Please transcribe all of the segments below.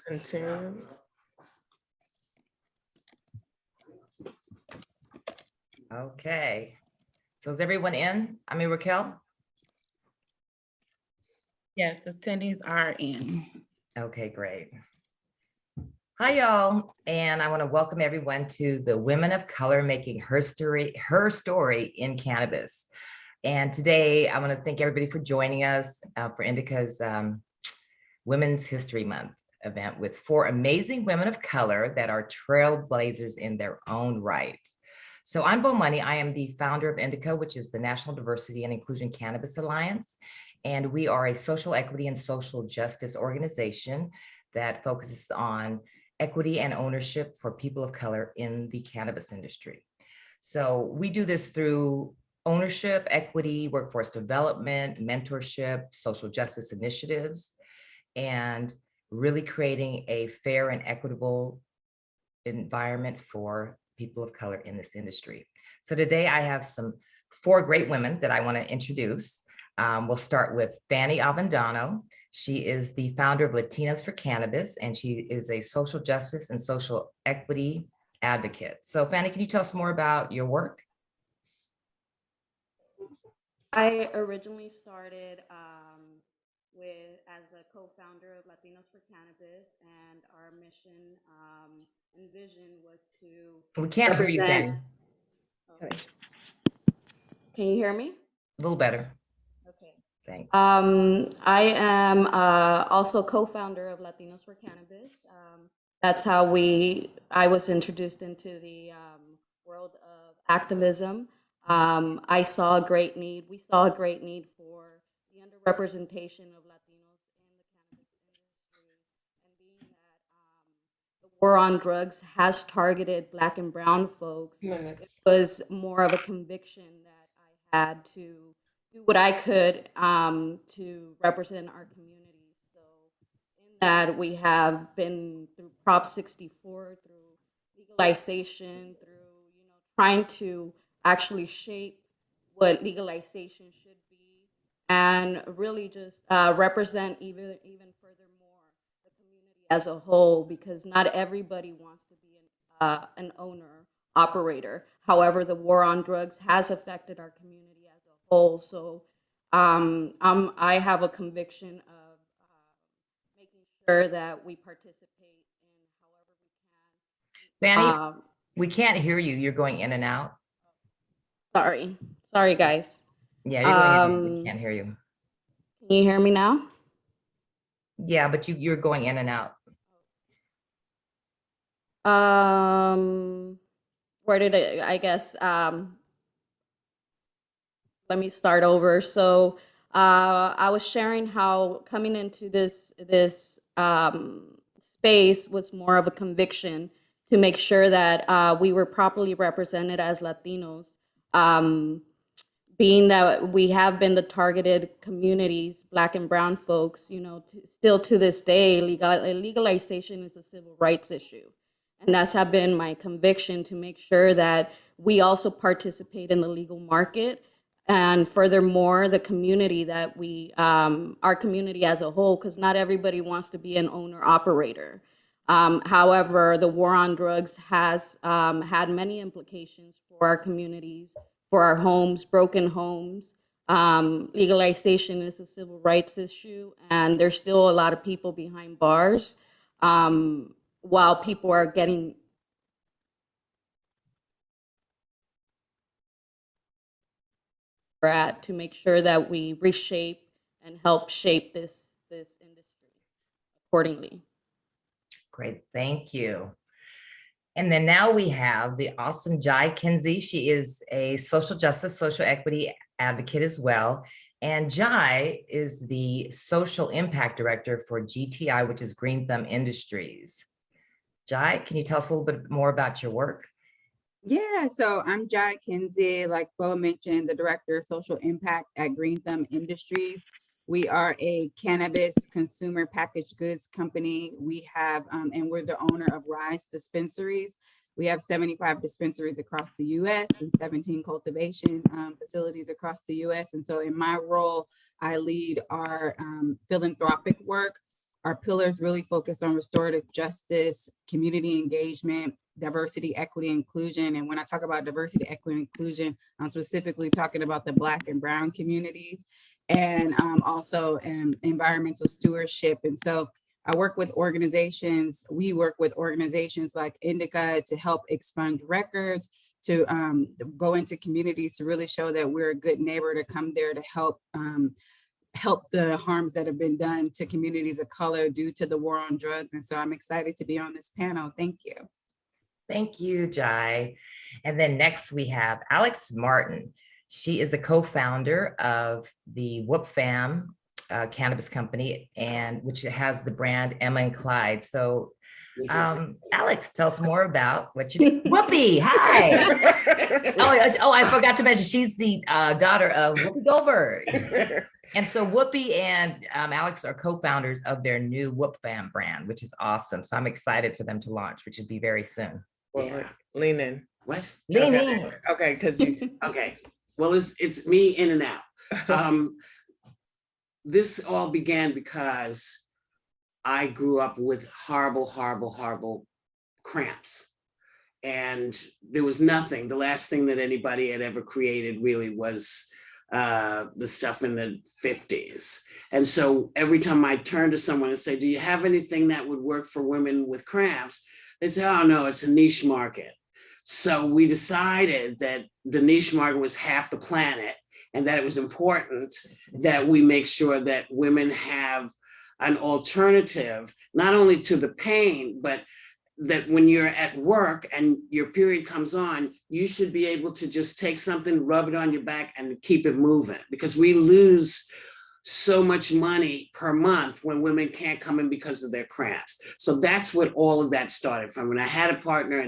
Continue. Okay. So is everyone in? I mean, Raquel? Yes, the attendees are in. Okay, great. Hi, y'all. And I want to welcome everyone to the Women of Color Making Her Story in Cannabis. And today I want to thank everybody for joining us for NDICA's Women's History Month event with 4 amazing women of color that are trailblazers in their own right. So I'm Bonita. I am the founder of NDICA, which is the National Diversity and Inclusion Cannabis Alliance. And we are a social equity and social justice organization that focuses on equity and ownership for people of color in the cannabis industry. So we do this through ownership, equity, workforce development, mentorship, social justice initiatives, and really creating a fair and equitable environment for people of color in this industry. So today I have 4 great women that I want to introduce. We'll start with Fanny Avendano. She is the founder of Latinas for Cannabis, and she is a social justice and social equity advocate. So Fanny, can you tell us more about your work? I originally started as a co-founder of Latinos for Cannabis, and our mission and vision was to We can't hear you, Fanny. Okay. Can you hear me? A little better. Okay. Thanks. I am also co-founder of Latinos for Cannabis. That's how I was introduced into the world of activism. We saw a great need for the underrepresentation of Latinos in the cannabis industry. And being that the war on drugs has targeted Black and brown folks, it was more of a conviction that I had to do what I could to represent our community. So in that, we have been through Prop 64, through legalization, through trying to actually shape what legalization should be, and really just represent even furthermore the community as a whole, because not everybody wants to be an owner operator. However, the war on drugs has affected our community as a whole. So I have a conviction of making sure that we participate in however we can. Fanny, we can't hear you. You're going in and out. Sorry, guys. Yeah, you're going in and out. We can't hear you. Can you hear me now? Yeah, but you're going in and out. Where did I guess, let me start over. So I was sharing how coming into this space was more of a conviction to make sure that we were properly represented as Latinos. Being that we have been the targeted communities, Black and brown folks, still to this day, legalization is a civil rights issue. And that's have been my conviction, to make sure that we also participate in the legal market. And furthermore, the community that our community as a whole, because not everybody wants to be an owner operator. However, the war on drugs has had many implications for our communities, for our homes, broken homes. Legalization is a civil rights issue, and there's still a lot of people behind bars while people are getting at, to make sure that we reshape and help shape this industry accordingly. Great, thank you. And then now we have the awesome Kensey. She is a social justice, social equity advocate as well. And Jai is the social impact director for GTI, which is Green Thumb Industries. Jai, can you tell us a little bit more about your work? Yeah, so I'm Jai Kensey, like Bo mentioned, the director of social impact at Green Thumb Industries. We are a cannabis consumer packaged goods company. We have, and we're the owner of Rise Dispensaries. We have 75 dispensaries across the US and 17 cultivation facilities across the US. And so in my role, I lead our philanthropic work Our pillars really focus on restorative justice, community engagement, diversity, equity, inclusion. And when I talk about diversity, equity, inclusion, I'm specifically talking about the Black and Brown communities, and also environmental stewardship. And so I work with organizations, we work with organizations like NDICA to help expunge records, to go into communities to really show that we're a good neighbor, to come there to help the harms that have been done to communities of color due to the war on drugs. And so I'm excited to be on this panel. Thank you. Thank you, Jai. And then next we have Alex Martin. She is a co-founder of the Whoopfam cannabis company, and which has the brand Emma and Clyde. So Alex, tell us more about what you do. Whoopi, hi. I forgot to mention, she's the daughter of Whoopi Goldberg. And so Whoopi and Alex are co-founders of their new Whoopfam brand, which is awesome. So I'm excited for them to launch, which will be very soon. Well, lean in. What? Lean Okay. in. Okay, because you. Okay. Well, it's me in and out. This all began because I grew up with horrible cramps. And there was nothing. The last thing that anybody had ever created really was the stuff in the 50s. And so every time I turn to someone and say, do you have anything that would work for women with cramps? They say, oh no, it's a niche market. So we decided that the niche market was half the planet, and that it was important that we make sure that women have an alternative, not only to the pain, but that when you're at work and your period comes on, you should be able to just take something, rub it on your back and keep it moving, because we lose so much money per month when women can't come in because of their cramps. So that's what all of that started from. And I had a partner,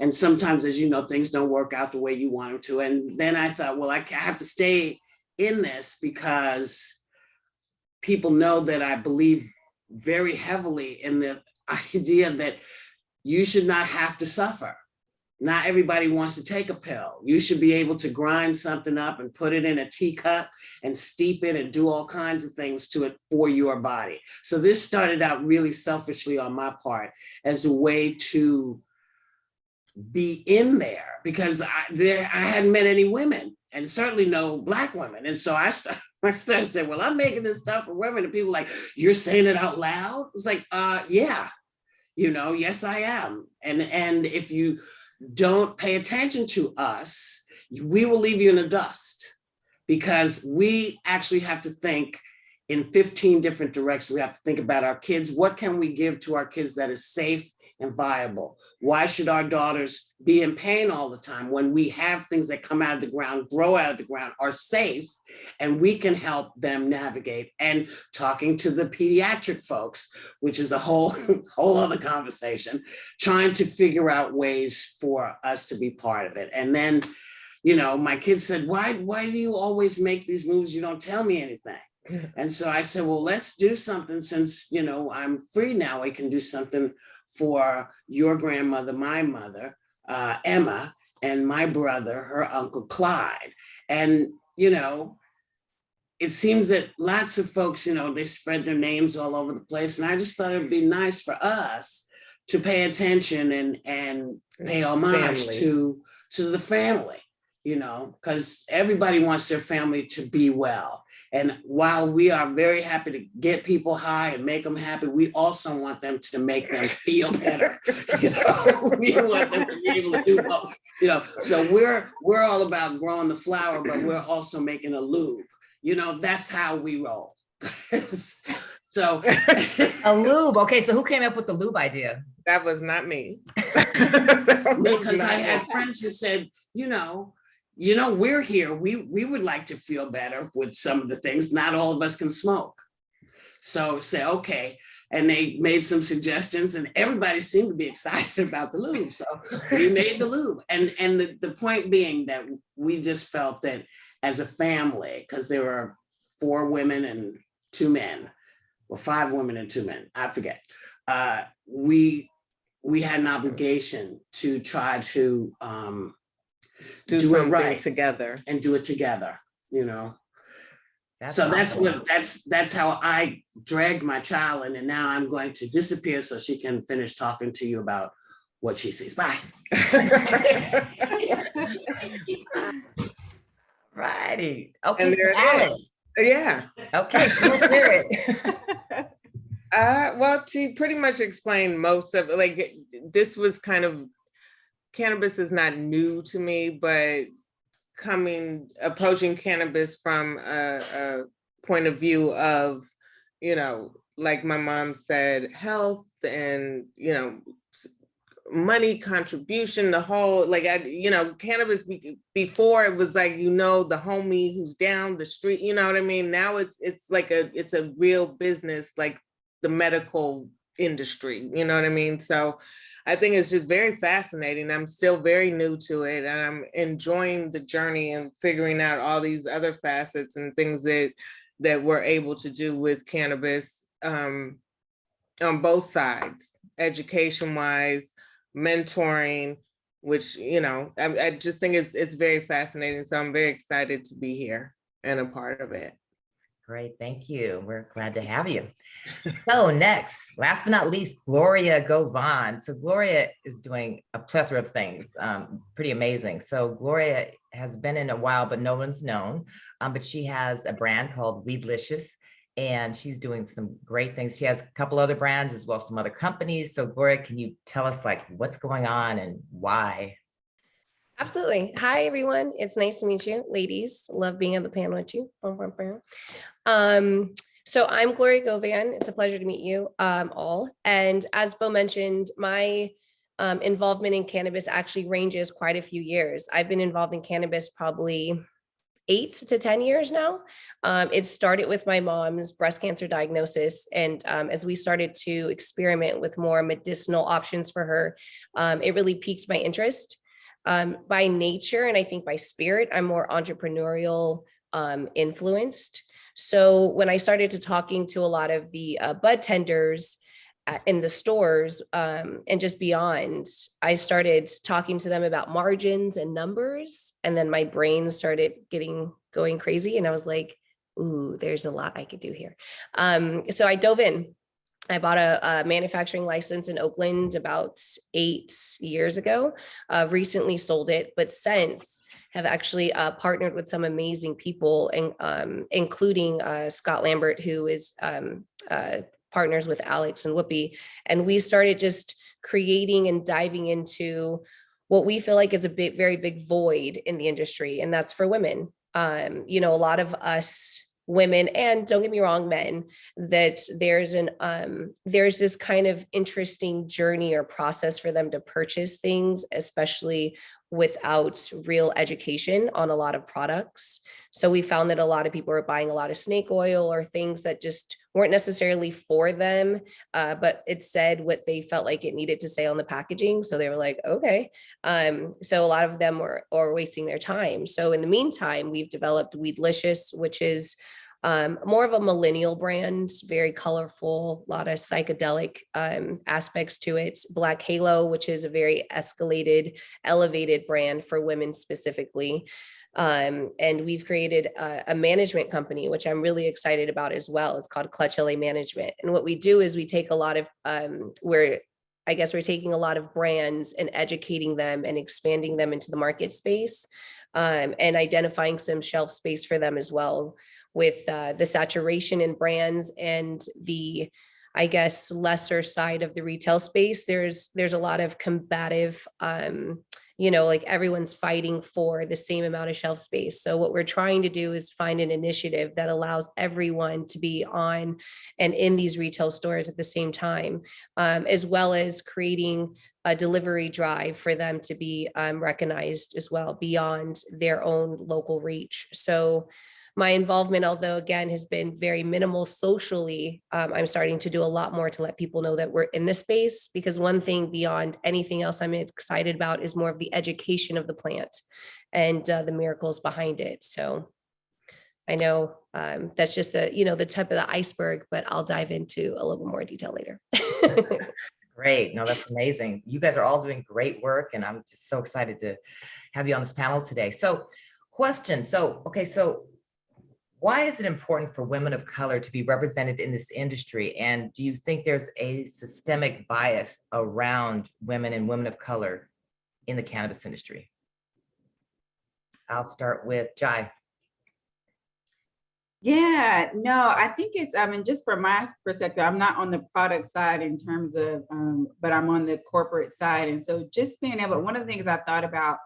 and sometimes, as you know, things don't work out the way you want them to. And then I thought, well, I have to stay in this because people know that I believe very heavily in the idea that you should not have to suffer. Not everybody wants to take a pill. You should be able to grind something up and put it in a teacup and steep it and do all kinds of things to it for your body. So this started out really selfishly on my part as a way to be in there, because I hadn't met any women, and certainly no Black women. And so I started saying, well, I'm making this stuff for women. And people were like, you're saying it out loud? It's like, yeah, yes, I am. And if you don't pay attention to us, we will leave you in the dust, because we actually have to think in 15 different directions. We have to think about our kids. What can we give to our kids that is safe and viable? Why should our daughters be in pain all the time when we have things that come out of the ground, grow out of the ground, are safe, and we can help them navigate? And talking to the pediatric folks, which is a whole other conversation, trying to figure out ways for us to be part of it. And then, my kids said, why do you always make these moves? You don't tell me anything. And so I said, well, let's do something, since, I'm free now. I can do something for your grandmother, my mother, Emma, and my brother, her uncle Clyde. And, it seems that lots of folks, they spread their names all over the place. And I just thought it'd be nice for us to pay attention and pay homage to the family, because everybody wants their family to be well. And while we are very happy to get people high and make them happy, we also want them to make them feel better. We want them to be able to do both. So we're all about growing the flower, but we're also making a lube. That's how we roll. So A lube. Okay, so who came up with the lube idea? That was not me. because I had friends who said, we're here. We would like to feel better with some of the things. Not all of us can smoke. So say, okay. And they made some suggestions, and everybody seemed to be excited about the lube. So we made the lube. And the point being that we just felt that as a family, because there were 4 women and 2 men, or 5 women and 2 men, I forget. We had an obligation to try to do it right together. and do it together, So that's awesome. that's how I dragged my child in, and now I'm going to disappear so she can finish talking to you about what she sees. Bye. Righty. Okay, And so there it is. Alex. Yeah. Okay, so let's hear it. Well, she pretty much explained most of it. Like, this was kind of, cannabis is not new to me, but approaching cannabis from a point of view of, like my mom said, health and, money contribution, the whole, like, cannabis before it was like, the homie who's down the street, you know what I mean? Now it's like it's a real business, like the medical industry, you know what I mean? So I think it's just very fascinating. I'm still very new to it, and I'm enjoying the journey and figuring out all these other facets and things that we're able to do with cannabis, on both sides, education wise, mentoring, which, I just think it's very fascinating. So I'm very excited to be here and a part of it. Great, thank you. We're glad to have you. So next, last but not least, Gloria Govan. So Gloria is doing a plethora of things, pretty amazing. So Gloria has been in a while, but no one's known, but she has a brand called Weedlicious, and she's doing some great things. She has a couple other brands as well as some other companies. So Gloria, can you tell us like what's going on and why? Absolutely. Hi, everyone. It's nice to meet you, ladies. Love being on the panel with you. So I'm Gloria Govan. It's a pleasure to meet you all. And as Bo mentioned, my involvement in cannabis actually ranges quite a few years. I've been involved in cannabis probably 8 to 10 years now. It started with my mom's breast cancer diagnosis. And as we started to experiment with more medicinal options for her, it really piqued my interest. By nature, and I think by spirit, I'm more entrepreneurial influenced. So when I started to talking to a lot of the bud tenders in the stores and just beyond, I started talking to them about margins and numbers. And then my brain started going crazy. And I was like, ooh, there's a lot I could do here. So I dove in. I bought a manufacturing license in Oakland about 8 years ago, recently sold it, but since have actually partnered with some amazing people, and including Scott Lambert, who is partners with Alex and Whoopi. And we started just creating and diving into what we feel like is a very big void in the industry, and that's for women. A lot of us women, and don't get me wrong, men, that there's this kind of interesting journey or process for them to purchase things, especially without real education on a lot of products. So we found that a lot of people are buying a lot of snake oil or things that just weren't necessarily for them, but it said what they felt like it needed to say on the packaging. So they were like, okay. So a lot of them are wasting their time. So in the meantime, we've developed Weedlicious, which is more of a millennial brand, very colorful, a lot of psychedelic aspects to it. Black Halo, which is a very elevated brand for women specifically. And we've created a management company, which I'm really excited about as well. It's called Clutch LA Management. And what we do is we take a lot of, we're taking a lot of brands and educating them and expanding them into the market space, and identifying some shelf space for them as well, with the saturation in brands and the, lesser side of the retail space. There's a lot of combative, like everyone's fighting for the same amount of shelf space. So what we're trying to do is find an initiative that allows everyone to be on and in these retail stores at the same time, as well as creating a delivery drive for them to be recognized as well beyond their own local reach. So my involvement, although again, has been very minimal socially, I'm starting to do a lot more to let people know that we're in this space, because one thing beyond anything else I'm excited about is more of the education of the plant and the miracles behind it. So I know that's just the tip of the iceberg, but I'll dive into a little more detail later. Great. No, that's amazing. You guys are all doing great work, and I'm just so excited to have you on this panel today. So question. So Why is it important for women of color to be represented in this industry? And do you think there's a systemic bias around women and women of color in the cannabis industry? I'll start with Jai. Yeah, no, I think it's, I mean, just from my perspective, I'm not on the product side in terms of, but I'm on the corporate side. And so just being able, one of the things I thought about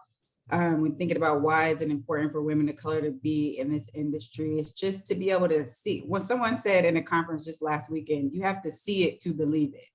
when thinking about why is it important for women of color to be in this industry is just to be able to see, when someone said in a conference just last weekend, you have to see it to believe it.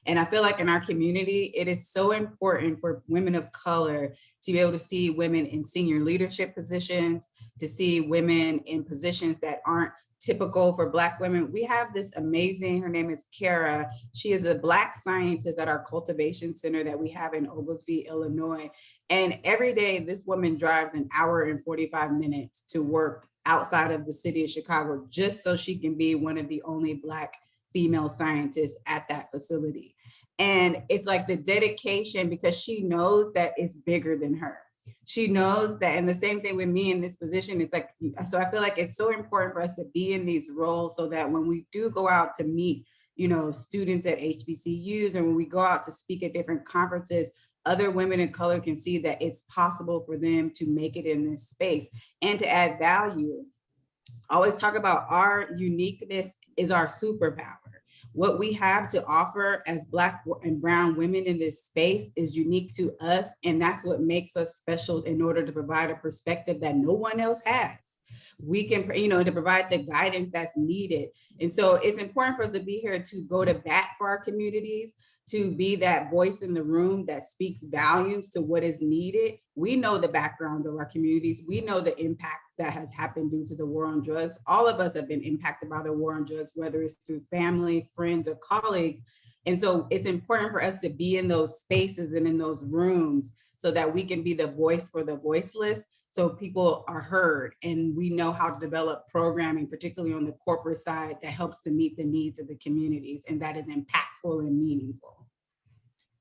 And I feel like in our community, it is so important for women of color to be able to see women in senior leadership positions, to see women in positions that aren't typical for Black women. We have this amazing, her name is Kara. She is a Black scientist at our cultivation center that we have in Oglesby, Illinois. And every day this woman drives an hour and 45 minutes to work outside of the city of Chicago, just so she can be one of the only Black female scientists at that facility. And it's like the dedication, because she knows that it's bigger than her. She knows that, and the same thing with me in this position, it's like, so I feel like it's so important for us to be in these roles so that when we do go out to meet, you know, students at HBCUs, and when we go out to speak at different conferences, other women of color can see that it's possible for them to make it in this space and to add value. I always talk about our uniqueness is our superpower. What we have to offer as Black and brown women in this space is unique to us. And that's what makes us special in order to provide a perspective that no one else has. We can, you know, to provide the guidance that's needed. And so it's important for us to be here to go to bat for our communities, to be that voice in the room that speaks volumes to what is needed. We know the backgrounds of our communities. We know the impact that has happened due to the war on drugs. All of us have been impacted by the war on drugs, whether it's through family, friends, or colleagues. And so it's important for us to be in those spaces and in those rooms so that we can be the voice for the voiceless, so people are heard, and we know how to develop programming, particularly on the corporate side, that helps to meet the needs of the communities and that is impactful and meaningful.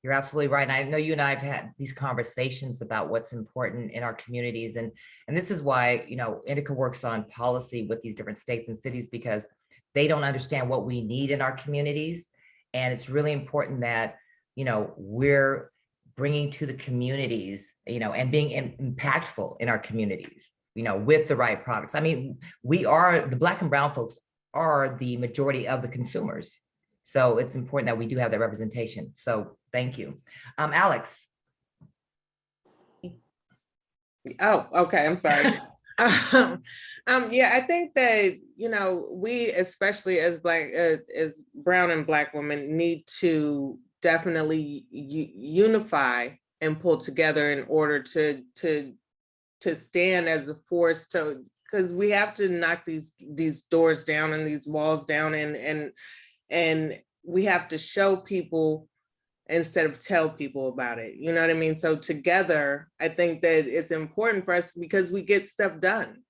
You're absolutely right. And I know you and I have had these conversations about what's important in our communities. And this is why, you know, NDICA works on policy with these different states and cities, because they don't understand what we need in our communities. And it's really important that, you know, we're bringing to the communities, you know, and being impactful in our communities, you know, with the right products. I mean, we are, the Black and brown folks are the majority of the consumers. So it's important that we do have that representation. So thank you. Alex. Oh, okay, I'm sorry. Yeah, I think that, you know, we, especially as Black, as brown and Black women, need to definitely unify and pull together in order to stand as a force, to, because we have to knock these doors down and these walls down, and we have to show people instead of tell people about it. You know what I mean? So together, I think that it's important for us because we get stuff done.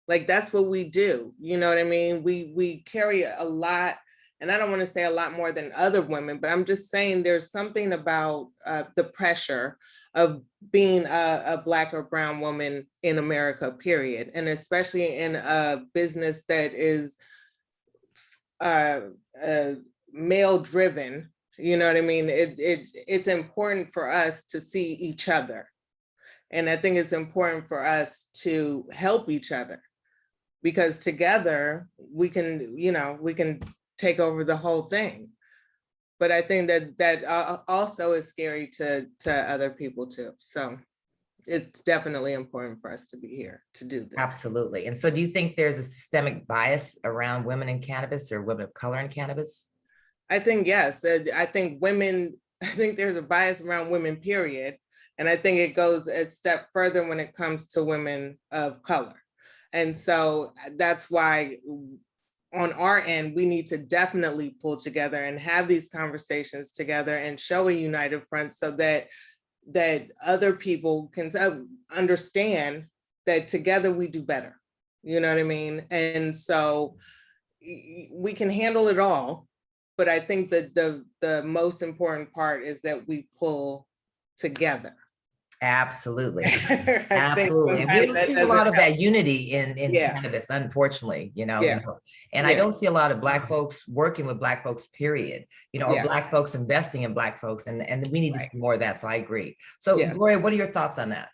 Like, that's what we do. You know what I mean? We carry a lot, and I don't want to say a lot more than other women, but I'm just saying there's something about the pressure of being a Black or brown woman in America, period. And especially in a business that is male driven. You know what I mean? It's important for us to see each other. And I think it's important for us to help each other, because together we can, you know, we can take over the whole thing. But I think that also is scary to other people too. So it's definitely important for us to be here to do this. Absolutely. And so do you think there's a systemic bias around women in cannabis or women of color in cannabis? I think yes. I think there's a bias around women, period. And I think it goes a step further when it comes to women of color. And so that's why on our end, we need to definitely pull together and have these conversations together and show a united front so that other people can understand that together we do better. You know what I mean? And so we can handle it all. But I think that the most important part is that we pull together. Absolutely. I think Absolutely. And we sometimes don't that see a doesn't lot of help. that unity in Yeah. cannabis, unfortunately, you know. Yeah. So, and I Yeah. don't see a lot of Black folks working with Black folks, period, you know, or Yeah. Black folks investing in Black folks. And we need to Right. see more of that. So I agree. So Yeah. Gloria, what are your thoughts on that?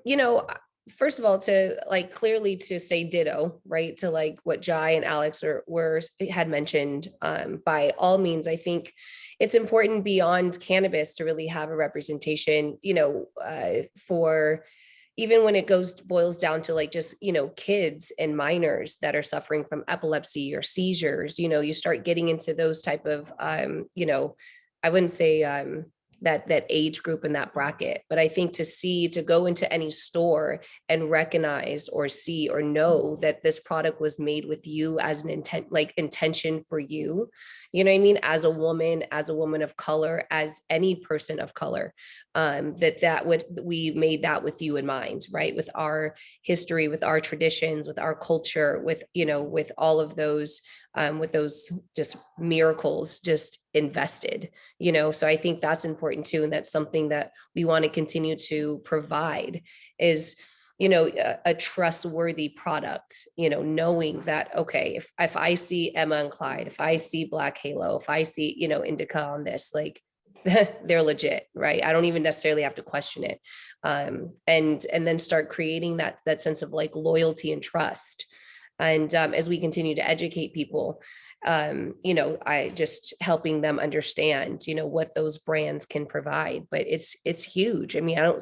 You know, first of all, to like clearly to say ditto, right? To like what Jai and Alex had mentioned, by all means, I think it's important beyond cannabis to really have a representation, you know, for even when it boils down to like just, you know, kids and minors that are suffering from epilepsy or seizures, you know, you start getting into those type of, you know, I wouldn't say, that age group in that bracket. But I think to go into any store and recognize or see or know that this product was made with you as an intention for you, you know what I mean? As a woman of color, as any person of color, we made that with you in mind, right? With our history, with our traditions, with our culture, with, you know, with all of those, with those just miracles just invested, you know. So I think that's important too. And that's something that we want to continue to provide is, you know, a trustworthy product, you know, knowing that, okay, if I see Emma and Clyde, if I see Black Halo, if I see, you know, Indica on this, like they're legit, right? I don't even necessarily have to question it. And then start creating that sense of like loyalty and trust. And as we continue to educate people, you know, I just helping them understand, you know, what those brands can provide. But it's huge. I mean, I don't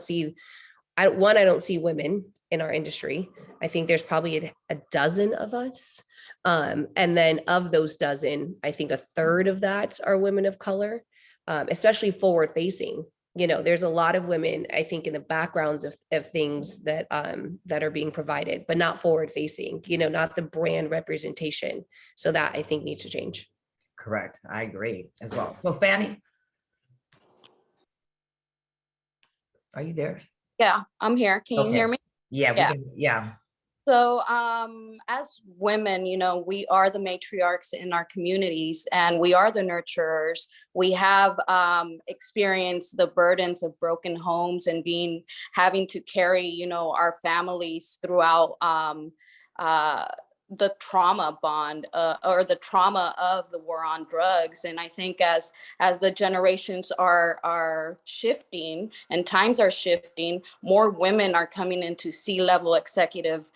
see women in our industry. I think there's probably a dozen of us. And then of those dozen, I think a third of that are women of color, especially forward facing. You know, there's a lot of women, I think, in the backgrounds of things that are being provided, but not forward facing, you know, not the brand representation. So that I think needs to change. Correct. I agree as well. So Fanny, are you there? Yeah, I'm here. Can you hear me? Yeah, we Yeah. can. Yeah. So, as women, you know, we are the matriarchs in our communities and we are the nurturers. We have experienced the burdens of broken homes and having to carry, you know, our families throughout the trauma bond or the trauma of the war on drugs. And I think as the generations are shifting and times are shifting, more women are coming into C-level executive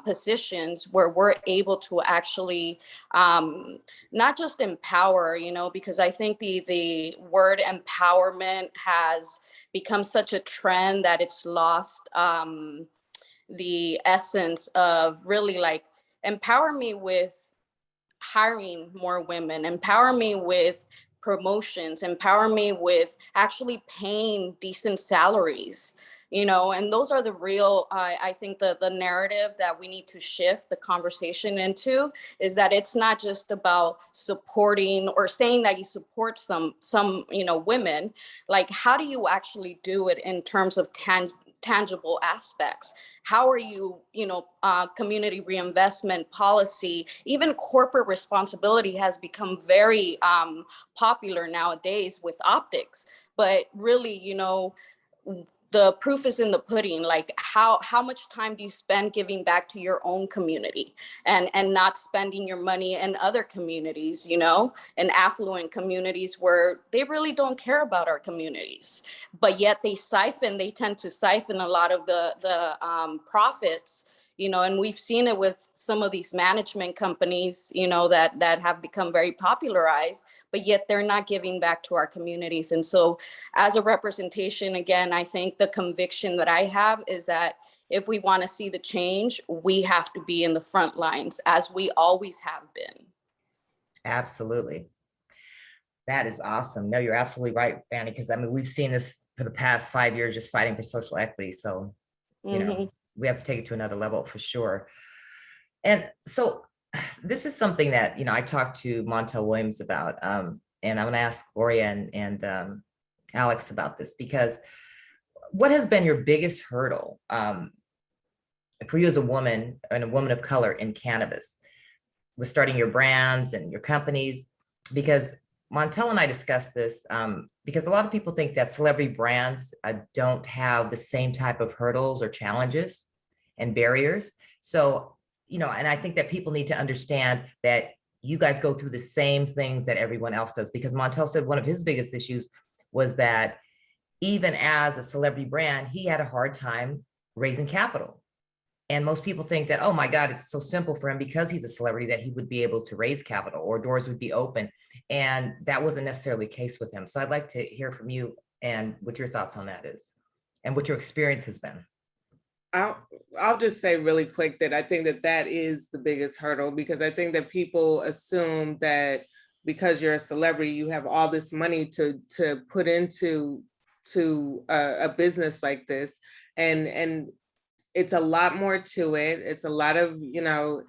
positions where we're able to actually not just empower, you know, because I think the word empowerment has become such a trend that it's lost the essence of really like empower me with hiring more women, empower me with promotions, empower me with actually paying decent salaries, you know. And those are the real, I think the narrative that we need to shift the conversation into is that it's not just about supporting or saying that you support some, you know, women. Like, how do you actually do it in terms of tangible aspects? How are you, you know, community reinvestment policy, even corporate responsibility has become very popular nowadays with optics. But really, you know, the proof is in the pudding. Like how much time do you spend giving back to your own community and not spending your money in other communities, you know, in affluent communities where they really don't care about our communities, but yet they tend to siphon a lot of the profits, you know. And we've seen it with some of these management companies, you know, that have become very popularized, but yet they're not giving back to our communities. And so as a representation, again, I think the conviction that I have is that if we want to see the change, we have to be in the front lines as we always have been. Absolutely. That is awesome. No, you're absolutely right, Fanny, because I mean, we've seen this for the past 5 years, just fighting for social equity. So, you know, we have to take it to another level for sure. And so this is something that, you know, I talked to Montel Williams about, and I'm going to ask Gloria and Alex about this, because what has been your biggest hurdle for you as a woman and a woman of color in cannabis with starting your brands and your companies? Because Montel and I discussed this because a lot of people think that celebrity brands don't have the same type of hurdles or challenges and barriers. So, you know, and I think that people need to understand that you guys go through the same things that everyone else does, because Montel said one of his biggest issues was that even as a celebrity brand, he had a hard time raising capital. And most people think that, oh my God, it's so simple for him because he's a celebrity that he would be able to raise capital or doors would be open. And that wasn't necessarily the case with him. So I'd like to hear from you and what your thoughts on that is and what your experience has been. I'll just say really quick that I think that that is the biggest hurdle, because I think that people assume that because you're a celebrity, you have all this money to put into a business like this. And it's a lot more to it. It's a lot of, you know,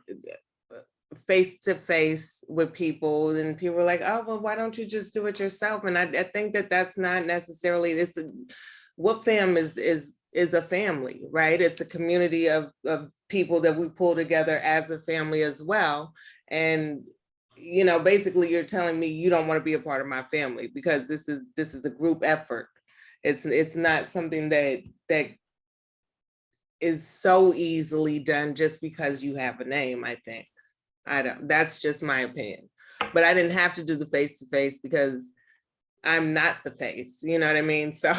face to face with people, and people are like, oh, well, why don't you just do it yourself? And I think that that's not necessarily, Whoopfam is a family, right? It's a community of people that we pull together as a family as well. And, you know, basically you're telling me you don't want to be a part of my family because this is a group effort. It's not something that is so easily done just because you have a name, I think. That's just my opinion. But I didn't have to do the face-to-face because I'm not the face, you know what I mean? So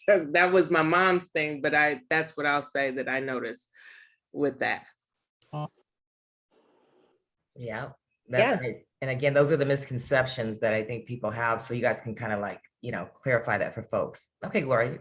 that was my mom's thing, but that's what I'll say that I noticed with that. Yeah. Yeah. Right. And again, those are the misconceptions that I think people have. So you guys can kind of like, you know, clarify that for folks. Okay, Gloria.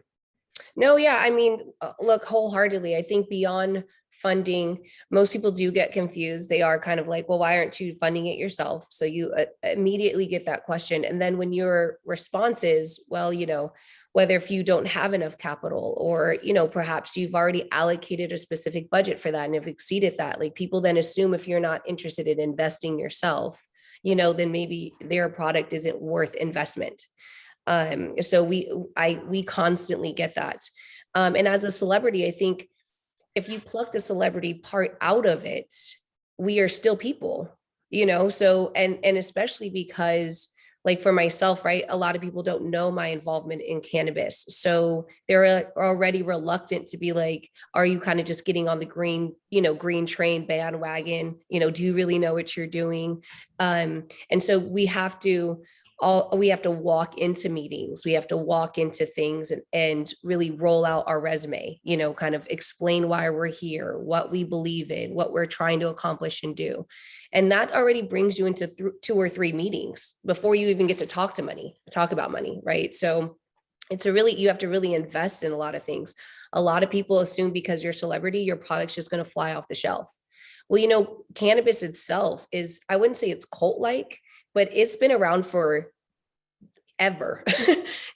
No, yeah, I mean, look, wholeheartedly, I think beyond funding, most people do get confused. They are kind of like, well, why aren't you funding it yourself? So you immediately get that question. And then when your response is, well, you know, whether if you don't have enough capital or, you know, perhaps you've already allocated a specific budget for that and have exceeded that, like people then assume if you're not interested in investing yourself, you know, then maybe their product isn't worth investment. So we constantly get that. And as a celebrity, I think if you pluck the celebrity part out of it, we are still people, you know? So, and especially because like for myself, right, a lot of people don't know my involvement in cannabis. So they're already reluctant to be like, are you kind of just getting on the green, you know, green train bandwagon? You know, do you really know what you're doing? And so we have to walk into meetings, we have to walk into things and really roll out our resume, you know, kind of explain why we're here, what we believe in, what we're trying to accomplish and do. And that already brings you into 2 or 3 meetings before you even get to talk about money, right? So you have to really invest in a lot of things. A lot of people assume because you're a celebrity, your product's just going to fly off the shelf. Well, you know, cannabis itself is, I wouldn't say it's cult-like, but it's been around for ever,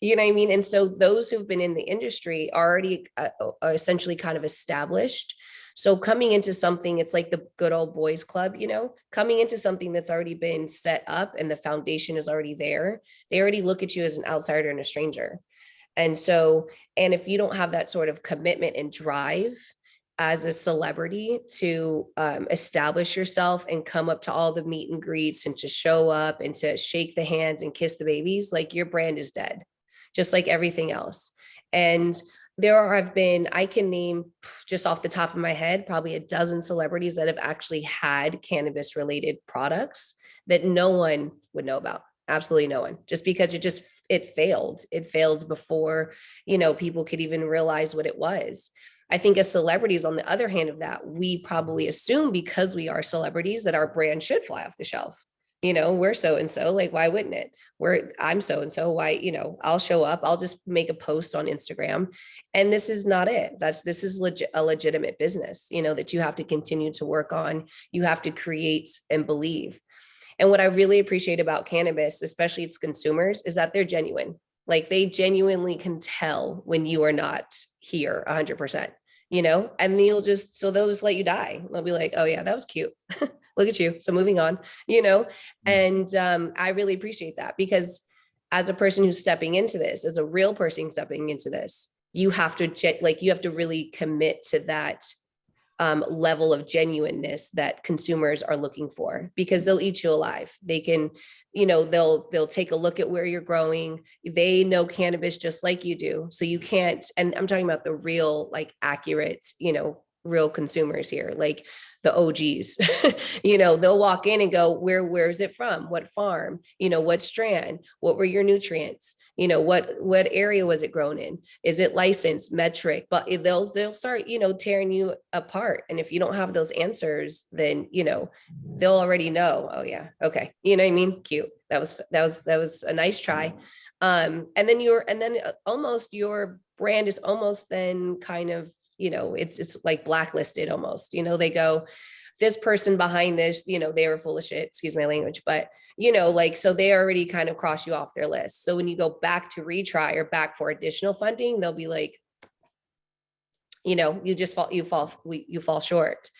you know what I mean? And so those who've been in the industry are already are essentially kind of established. So coming into something, it's like the good old boys club, you know, coming into something that's already been set up and the foundation is already there. They already look at you as an outsider and a stranger. And so, and if you don't have that sort of commitment and drive as a celebrity to establish yourself and come up to all the meet and greets and to show up and to shake the hands and kiss the babies, like your brand is dead, just like everything else. And I can name just off the top of my head, probably a dozen celebrities that have actually had cannabis related products that no one would know about. Absolutely no one, just because it failed. It failed before, you know, people could even realize what it was. I think as celebrities, on the other hand of that, we probably assume because we are celebrities that our brand should fly off the shelf. You know, we're so-and-so, like, why wouldn't it? I'm so-and-so, why, you know, I'll show up, I'll just make a post on Instagram. And this is not it. This is a legitimate business, you know, that you have to continue to work on. You have to create and believe. And what I really appreciate about cannabis, especially its consumers, is that they're genuine. Like they genuinely can tell when you are not here 100%. You know, and they'll just let you die. They'll be like, oh yeah, that was cute. Look at you. So moving on, you know, and I really appreciate that because as a person who's stepping into this, as a real person stepping into this, you have to really commit to that level of genuineness that consumers are looking for, because they'll eat you alive. They can, they'll take a look at where you're growing. They know cannabis just like you do. So you can't, and I'm talking about the real, like accurate, real consumers here, like the OGs, they'll walk in and go, where is it from? What farm? What strand? What were your nutrients? What area was it grown in? Is it licensed, metric? But they'll start, tearing you apart. And if you don't have those answers, then, they'll already know, oh yeah, okay. You know what I mean? Cute. That was a nice try. And then almost your brand is almost then kind of, it's like blacklisted almost, they go, this person behind this, they were full of shit, excuse my language, but so they already kind of cross you off their list. So when you go back to retry or back for additional funding, they'll be like, you fall short.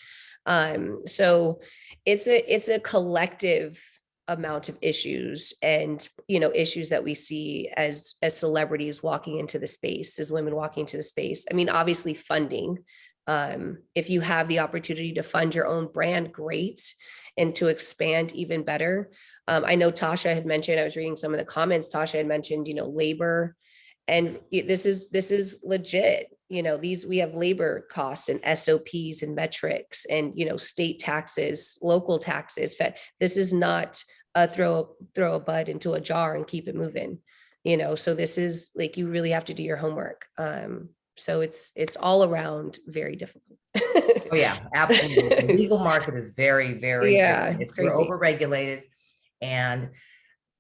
So it's a collective amount of issues and, issues that we see as celebrities walking into the space, as women walking into the space. I mean, obviously funding, if you have the opportunity to fund your own brand, great. And to expand even better. I know Tasha had mentioned, I was reading some of the comments, Tasha had mentioned, labor, and this is legit. We have labor costs and SOPs and metrics and, state taxes, local taxes. This is not a throw a bud into a jar and keep it moving, so this is like, you really have to do your homework. So it's all around very difficult. Oh yeah, absolutely. The legal market is very, very, yeah, it's crazy. We're overregulated, and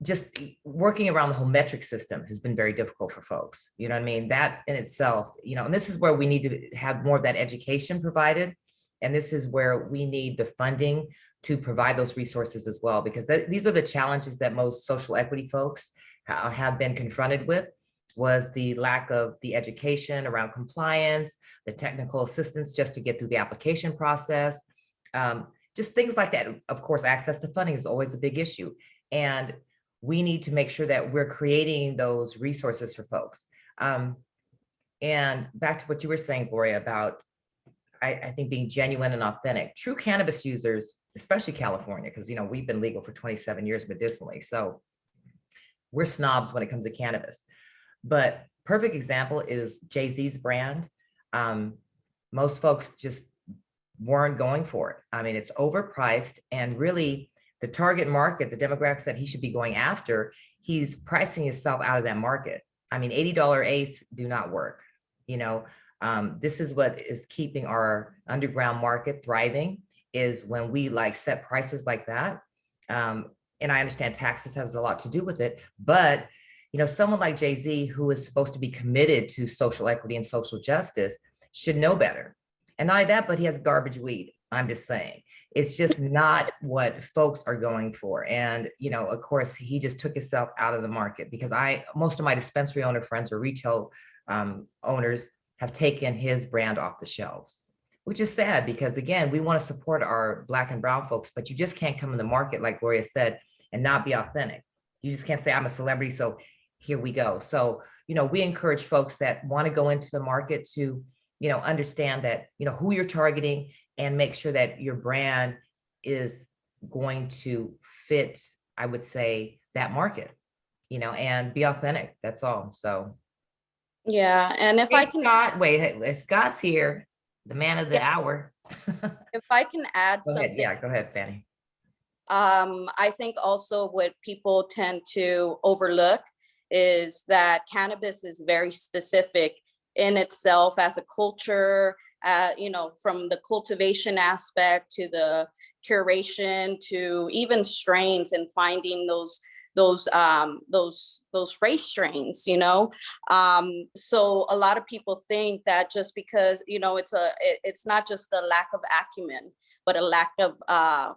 just working around the whole metric system has been very difficult for folks. You know what I mean? That in itself, and this is where we need to have more of that education provided. And this is where we need the funding to provide those resources as well, because these are the challenges that most social equity folks have been confronted with, was the lack of the education around compliance, the technical assistance just to get through the application process, just things like that. Of course, access to funding is always a big issue. And we need to make sure that we're creating those resources for folks. And back to what you were saying, Gloria, about, I think, being genuine and authentic. True cannabis users, especially California, because, we've been legal for 27 years medicinally. So we're snobs when it comes to cannabis. But perfect example is Jay-Z's brand. Most folks just weren't going for it. I mean, it's overpriced, and really the target market, the demographics that he should be going after, he's pricing himself out of that market. I mean, $80 eighths do not work. This is what is keeping our underground market thriving, is when we set prices like that. And I understand taxes has a lot to do with it, but someone like Jay-Z, who is supposed to be committed to social equity and social justice, should know better. And not only that, but he has garbage weed. I'm just saying, it's just not what folks are going for. And, of course, he just took himself out of the market, because most of my dispensary owner friends or retail owners have taken his brand off the shelves, which is sad, because again, we want to support our Black and brown folks, but you just can't come in the market, like Gloria said, and not be authentic. You just can't say, I'm a celebrity, so here we go. So, we encourage folks that want to go into the market to, understand that, who you're targeting, and make sure that your brand is going to fit, I would say, that market, and be authentic. That's all. So. Yeah, and if Hey, I can, Scott's here, the man of the hour. if I can add Go ahead. something. Yeah, go ahead, Fanny. I think also what people tend to overlook is that cannabis is very specific in itself as a culture, from the cultivation aspect to the curation to even strains, and finding those race strains, so a lot of people think that just because it's not just the lack of acumen, but a lack of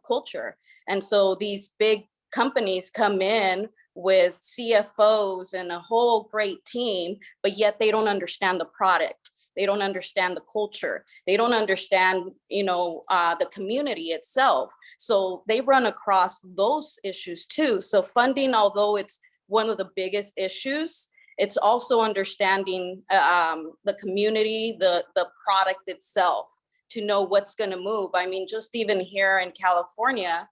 culture. And so these big companies come in with CFOs and a whole great team, but yet they don't understand the product. They don't understand the culture. They don't understand, the community itself. So they run across those issues too. So funding, although it's one of the biggest issues, it's also understanding the community, the product itself, to know what's going to move. I mean, just even here in California,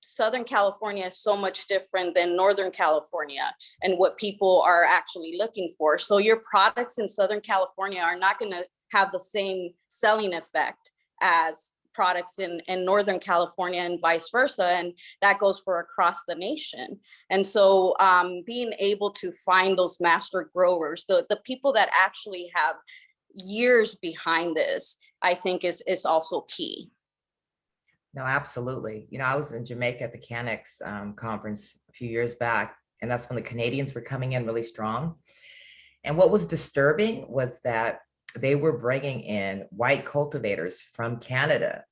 Southern California is so much different than Northern California and what people are actually looking for. So your products in Southern California are not going to have the same selling effect as products in Northern California and vice versa. And that goes for across the nation. And so being able to find those master growers, the people that actually have years behind this, I think is also key. No, absolutely. You know, I was in Jamaica at the Canex conference a few years back, and that's when the Canadians were coming in really strong. And what was disturbing was that they were bringing in white cultivators from Canada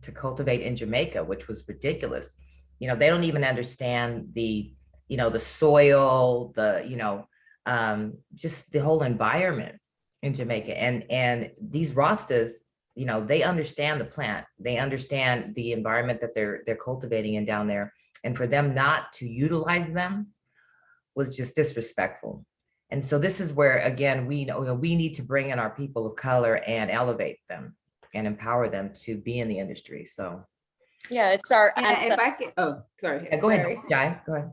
to cultivate in Jamaica, which was ridiculous. You know, they don't even understand the, you know, the soil, the, you know, just the whole environment in Jamaica. And these Rastas, you know, they understand the plant, they understand the environment that they're cultivating in down there. And for them not to utilize them was just disrespectful. And so this is where, again, we know we need to bring in our people of color and elevate them and empower them to be in the industry. So yeah, it's our And if I can, oh, sorry. yeah, go ahead, Sorry. Jai, go ahead.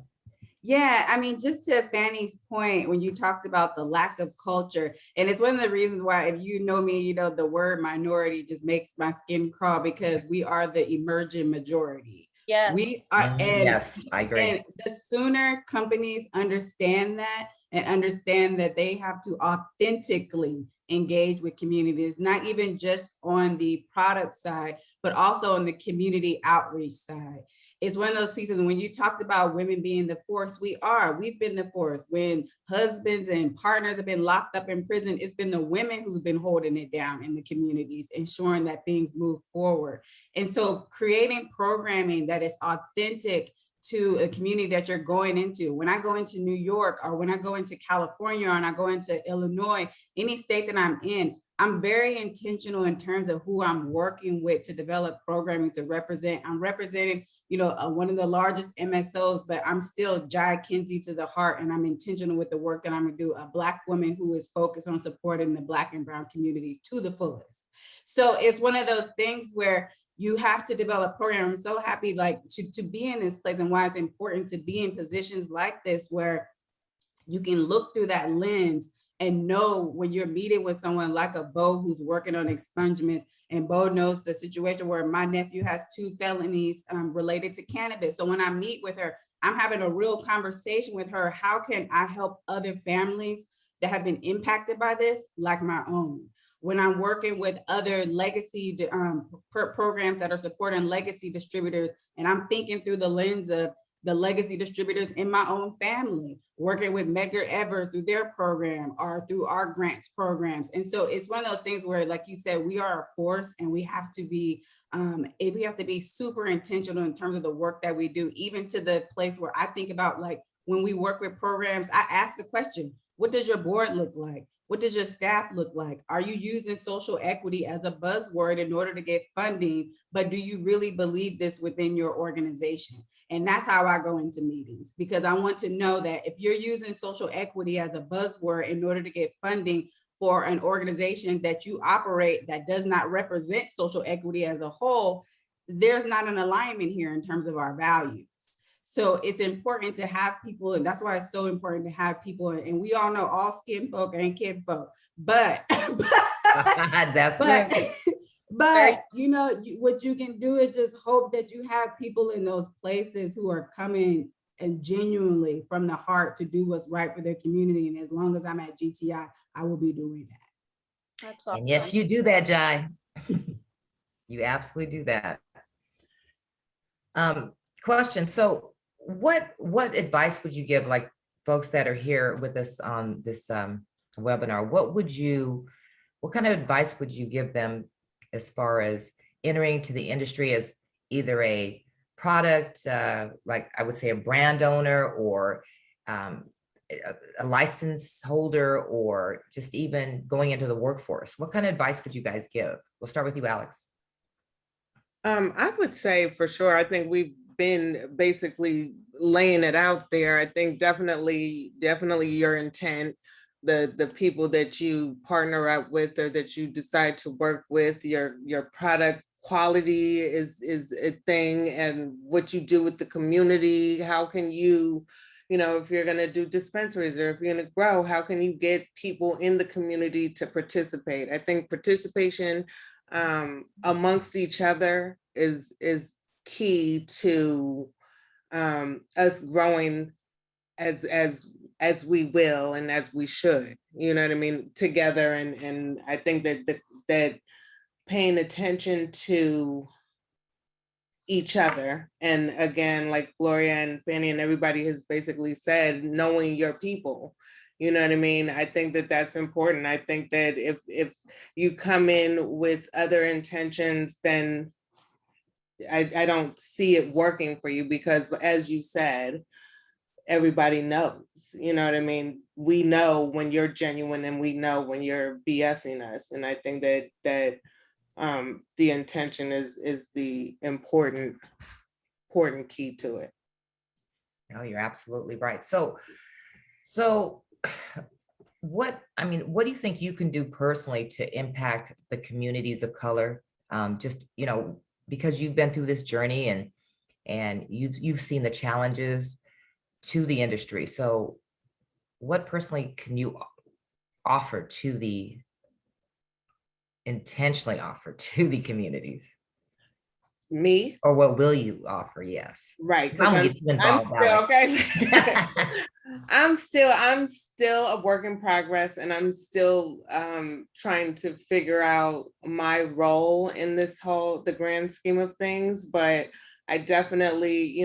Yeah, I mean, just to Fanny's point, when you talked about the lack of culture, and it's one of the reasons why, if you know me, you know, the word minority just makes my skin crawl, because we are the emerging majority. yes. We are, and Yes, I agree. And the sooner companies understand that and understand that they have to authentically engage with communities, not even just on the product side, but also on the community outreach side. It's one of those pieces. When you talked about women being the force, we've been the force. When husbands and partners have been locked up in prison, it's been the women who's been holding it down in the communities, ensuring that things move forward. And so creating programming that is authentic to a community that you're going into. When I go into New York, or when I go into California, or when I go into Illinois, any state that I'm in, I'm very intentional in terms of who I'm working with to develop programming to represent. I'm representing, you know, one of the largest MSOs, but I'm still Jai Kensey to the heart, and I'm intentional with the work that I'm gonna do, a Black woman who is focused on supporting the Black and Brown community to the fullest. So it's one of those things where you have to develop program. I'm so happy to be in this place, and why it's important to be in positions like this where you can look through that lens and know when you're meeting with someone like a Bo who's working on expungements, and Bo knows the situation where my nephew has 2 felonies related to cannabis. So when I meet with her, I'm having a real conversation with her. How can I help other families that have been impacted by this, like my own? When I'm working with other legacy programs that are supporting legacy distributors, and I'm thinking through the lens of the legacy distributors in my own family, working with Medgar Evers through their program or through our grants programs. And so it's one of those things where, like you said, we are a force, and we have to be super intentional in terms of the work that we do, even to the place where I think about, like, when we work with programs, I ask the question, what does your board look like? What does your staff look like? Are you using social equity as a buzzword in order to get funding, but do you really believe this within your organization? And that's how I go into meetings, because I want to know that if you're using social equity as a buzzword in order to get funding for an organization that you operate that does not represent social equity as a whole, there's not an alignment here in terms of our values. So it's important to have people, and that's why it's so important to have people, and we all know all skin folk ain't kin folk, but That's true. But you know, what you can do is just hope that you have people in those places who are coming and genuinely from the heart to do what's right for their community. And as long as I'm at GTI, I will be doing that. That's awesome. And yes, you do that, Jai. You absolutely do that. Question. So what advice would you give, like, folks that are here with us on this webinar? What kind of advice would you give them as far as entering to the industry as either a product, like I would say a brand owner, or a license holder, or just even going into the workforce? What kind of advice would you guys give? We'll start with you, Alex. I would say for sure, I think we've been basically laying it out there. I think definitely your intent, the people that you partner up with or that you decide to work with. Your product quality is a thing, and what you do with the community. How can you, if you're going to do dispensaries or if you're going to grow, how can you get people in the community to participate? I think participation amongst each other is key to us growing as we will and as we should, you know what I mean, together. And I think that paying attention to each other, and again, like Gloria and Fanny and everybody has basically said, knowing your people, you know what I mean? I think that that's important. I think that if you come in with other intentions, then I don't see it working for you, because as you said, everybody knows, you know what I mean? We know when you're genuine and we know when you're BSing us. And I think that the intention is the important key to it. No, you're absolutely right. So what do you think you can do personally to impact the communities of color? Just, because you've been through this journey and you've seen the challenges to the industry. So what personally can you intentionally offer to the communities? Me? Or what will you offer? Yes. Right. I'm still okay. I'm still a work in progress, and I'm still trying to figure out my role in the grand scheme of things. But I definitely,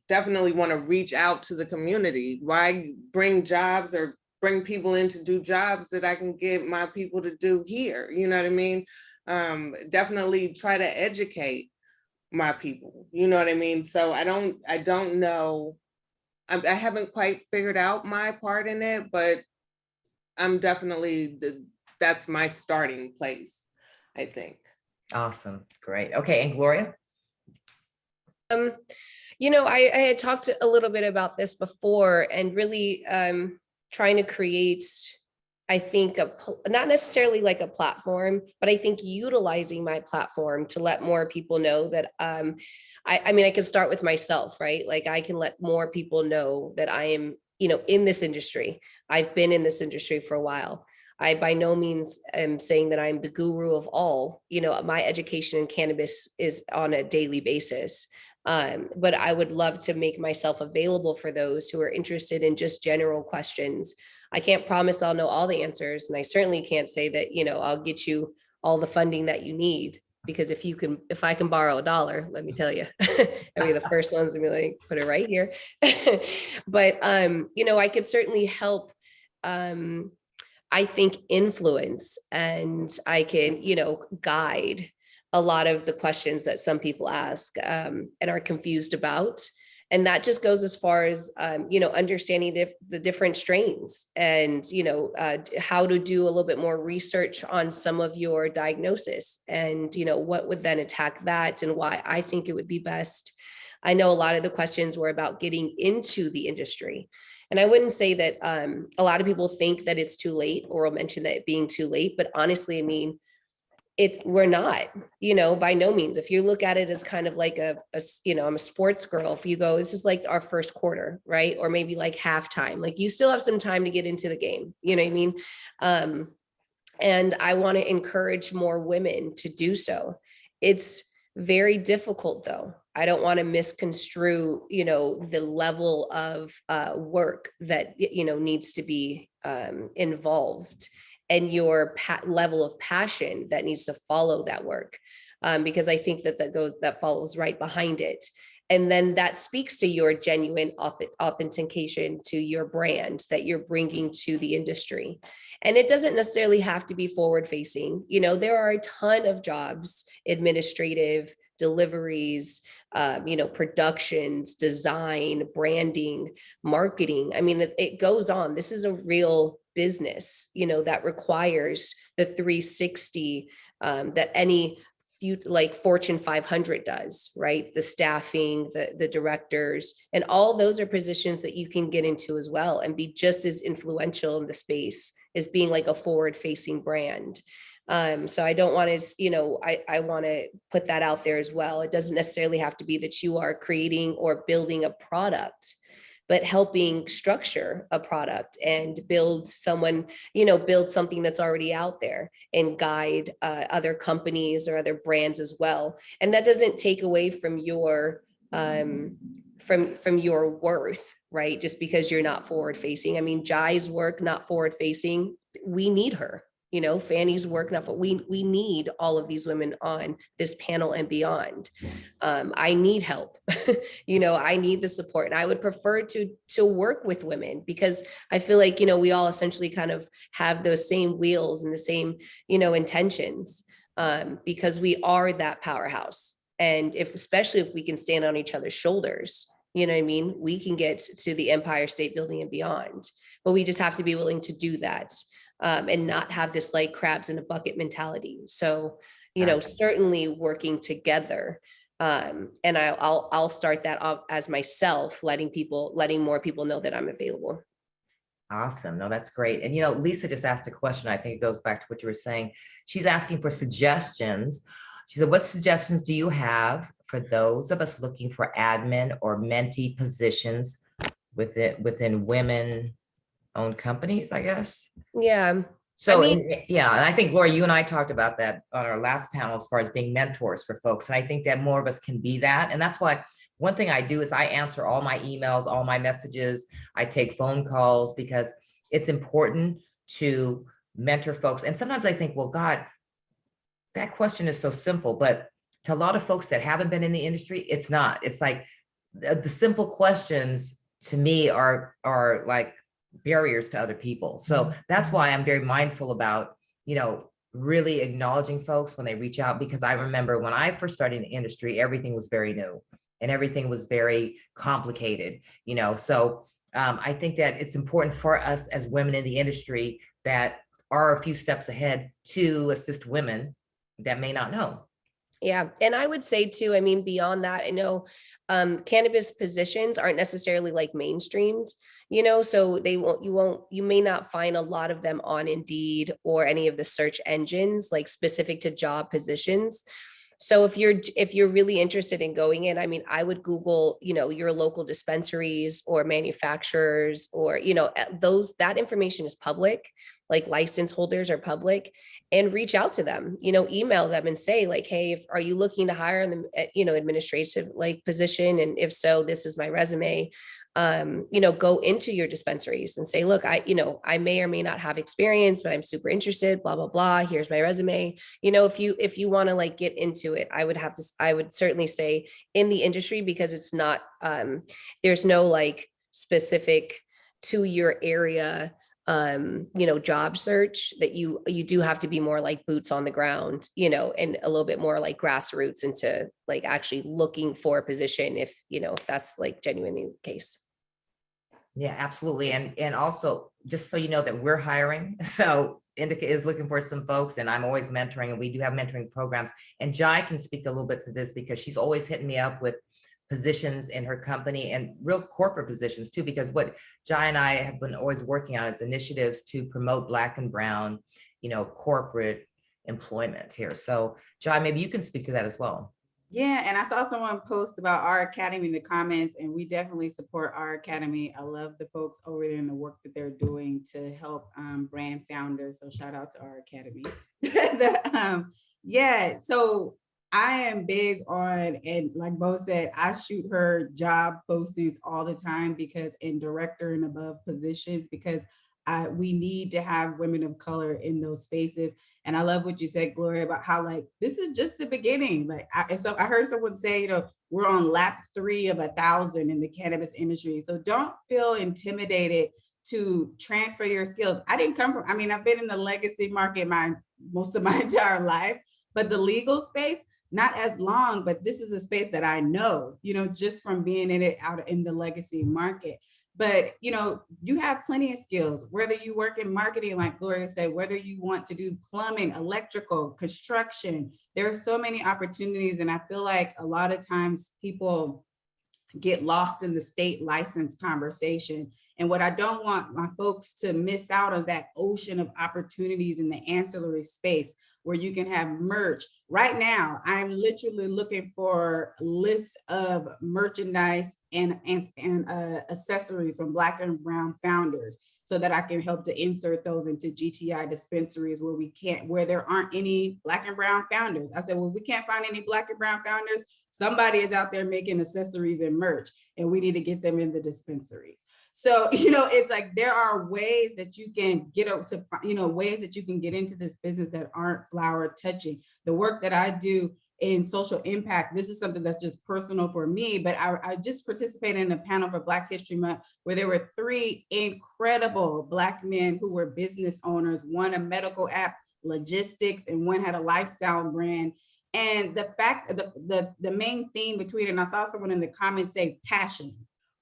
definitely want to reach out to the community. Why bring jobs or bring people in to do jobs that I can get my people to do here? You know what I mean? Definitely try to educate my people. You know what I mean? So I don't know. I haven't quite figured out my part in it, but I'm definitely that's my starting place, I think. Awesome. Great. Okay. And Gloria? I had talked a little bit about this before, and really trying to create, I think, not necessarily like a platform, but I think utilizing my platform to let more people know that I can start with myself, right? Like I can let more people know that I am, in this industry. I've been in this industry for a while. I by no means am saying that I'm the guru of all. My education in cannabis is on a daily basis. But I would love to make myself available for those who are interested in just general questions. I can't promise I'll know all the answers, and I certainly can't say that, I'll get you all the funding that you need, because if I can borrow $1, let me tell you, I'll be the first ones to be like, put it right here. But, I could certainly help, I think, influence, and I can, guide a lot of the questions that some people ask and are confused about. And that just goes as far as, understanding the different strains, and, how to do a little bit more research on some of your diagnosis, and, what would then attack that, and why I think it would be best. I know a lot of the questions were about getting into the industry. And I wouldn't say that a lot of people think that it's too late, or will mention that it being too late. But honestly, I mean, we're not, by no means. If you look at it as kind of like I'm a sports girl. If you go, this is like our first quarter, right? Or maybe like halftime, like you still have some time to get into the game. You know what I mean? And I want to encourage more women to do so. It's very difficult though. I don't want to misconstrue, the level of work that, needs to be involved, and your level of passion that needs to follow that work. Because I think that follows right behind it. And then that speaks to your genuine authentication to your brand that you're bringing to the industry. And it doesn't necessarily have to be forward facing. There are a ton of jobs, administrative, deliveries, productions, design, branding, marketing. I mean, it goes on. This is a real business, that requires the 360 that any like Fortune 500 does, right? The staffing, the directors, and all those are positions that you can get into as well and be just as influential in the space as being like a forward facing brand. So I don't want to, I want to put that out there as well. It doesn't necessarily have to be that you are creating or building a product, but helping structure a product and build build something that's already out there and guide other companies or other brands as well. And that doesn't take away from your from your worth, right? Just because you're not forward facing. I mean, Jai's work, not forward facing, we need her. Fanny's work, not we need all of these women on this panel and beyond. I need help. I need the support, and I would prefer to work with women because I feel like, we all essentially kind of have those same wheels and the same, intentions, because we are that powerhouse. And especially if we can stand on each other's shoulders, we can get to the empire state building and beyond, but we just have to be willing to do that. And not have this like crabs in a bucket mentality. So, certainly working together. And I'll start that off as myself, letting more people know that I'm available. Awesome. No, that's great. And, Lisa just asked a question. I think it goes back to what you were saying. She's asking for suggestions. She said, what suggestions do you have for those of us looking for admin or mentee positions within women-owned companies, I guess? Yeah. So, and I think, Gloria, you and I talked about that on our last panel as far as being mentors for folks. And I think that more of us can be that. And that's why one thing I do is I answer all my emails, all my messages. I take phone calls because it's important to mentor folks. And sometimes I think, well, God, that question is so simple, but to a lot of folks that haven't been in the industry, it's not. It's like the simple questions to me are like barriers to other people. So that's why I'm very mindful about, really acknowledging folks when they reach out, because I remember when I first started in the industry, everything was very new and everything was very complicated, so I think that it's important for us as women in the industry that are a few steps ahead to assist women that may not know. Yeah. And I would say too, beyond that, I know cannabis positions aren't necessarily like mainstreamed, so you may not find a lot of them on Indeed or any of the search engines like specific to job positions. So if you're really interested in going in, I would Google, your local dispensaries or manufacturers, or, that information is public, like license holders are public, and reach out to them, email them and say like, hey, are you looking to hire in the, administrative like position? And if so, this is my resume. Go into your dispensaries and say, look, I may or may not have experience, but I'm super interested, blah, blah, blah. Here's my resume. If you want to like get into it, I would certainly say in the industry, because it's not, there's no like specific to your area, job search, that you do have to be more like boots on the ground, and a little bit more like grassroots into like actually looking for a position if that's like genuinely the case. Yeah, absolutely. And also just so you know that we're hiring. So NDICA is looking for some folks, and I'm always mentoring, and we do have mentoring programs. And Jai can speak a little bit to this because she's always hitting me up with positions in her company and real corporate positions too, because what Jai and I have been always working on is initiatives to promote Black and Brown, corporate employment here. So Jai, maybe you can speak to that as well. Yeah, and I saw someone post about our academy in the comments, and we definitely support our academy. I love the folks over there and the work that they're doing to help brand founders. So shout out to our academy. So I am big on, and like Bo said, I shoot her job postings all the time because in director and above positions, because we need to have women of color in those spaces. And I love what you said, Gloria, about how like, this is just the beginning. Like, so I heard someone say, we're on lap 3 of 1,000 in the cannabis industry. So don't feel intimidated to transfer your skills. I didn't come from, I've been in the legacy market most of my entire life, but the legal space, not as long, but this is a space that I know, just from being in it out in the legacy market. But you have plenty of skills, whether you work in marketing, like Gloria said, whether you want to do plumbing, electrical, construction, there are so many opportunities. And I feel like a lot of times people get lost in the state license conversation. And what I don't want my folks to miss out on that ocean of opportunities in the ancillary space where you can have merch. Right now, I'm literally looking for lists of merchandise and accessories from Black and Brown founders so that I can help to insert those into GTI dispensaries where there aren't any Black and Brown founders. I said, well, we can't find any Black and Brown founders. Somebody is out there making accessories and merch, and we need to get them in the dispensaries. So, it's like there are ways that you can get up to, ways that you can get into this business that aren't flower touching. The work that I do in social impact, this is something that's just personal for me, but I just participated in a panel for Black History Month where there were 3 incredible Black men who were business owners, one a medical app, logistics, and one had a lifestyle brand. And the fact, the main theme between it, and I saw someone in the comments say passion.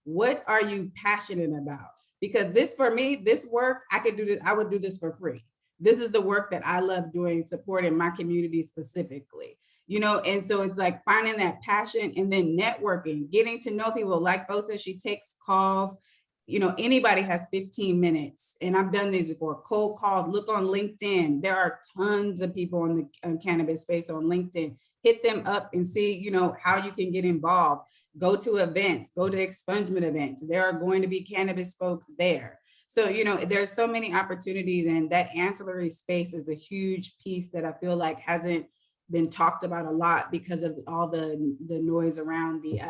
What are you passionate about? Because this, for me, this work, I could do this, I would do this for free. This is the work that I love doing, supporting my community specifically, and so it's like finding that passion and then networking, getting to know people. Like Bo says, she takes calls. Anybody has 15 minutes, and I've done these before. Cold calls, look on LinkedIn. There are tons of people in the cannabis space on LinkedIn. Hit them up and see, how you can get involved. Go to events, go to expungement events. There are going to be cannabis folks there. So, there's so many opportunities, and that ancillary space is a huge piece that I feel like hasn't been talked about a lot because of all the noise around the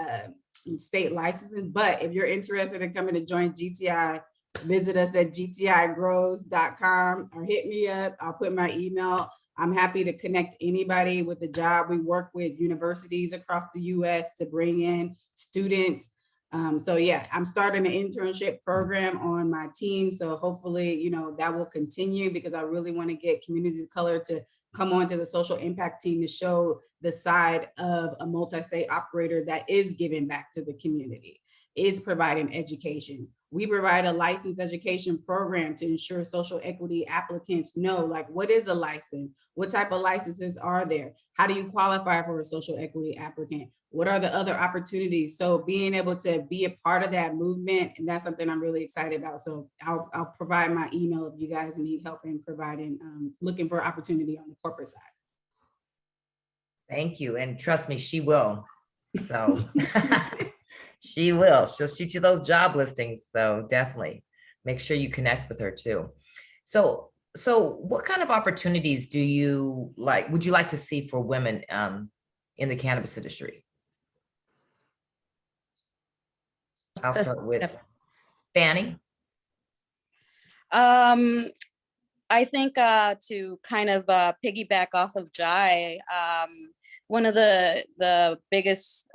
state licensing. But if you're interested in coming to join GTI, visit us at gtigrows.com or hit me up. I'll put my email. I'm happy to connect anybody with the job. We work with universities across the US to bring in students. So yeah, I'm starting an internship program on my team. So hopefully, that will continue because I really want to get communities of color to come onto the social impact team to show the side of a multi-state operator that is giving back to the community, is providing education. We provide a licensed education program to ensure social equity applicants know, like, what is a license? What type of licenses are there? How do you qualify for a social equity applicant? What are the other opportunities? So being able to be a part of that movement, and that's something I'm really excited about. So I'll provide my email if you guys need help in providing, looking for opportunity on the corporate side. Thank you. And trust me, she will. So she will. She'll shoot you those job listings. So definitely make sure you connect with her too. So what kind of opportunities would you like to see for women in the cannabis industry? I'll start with Fanny. I think to kind of piggyback off of Jai, one of the biggest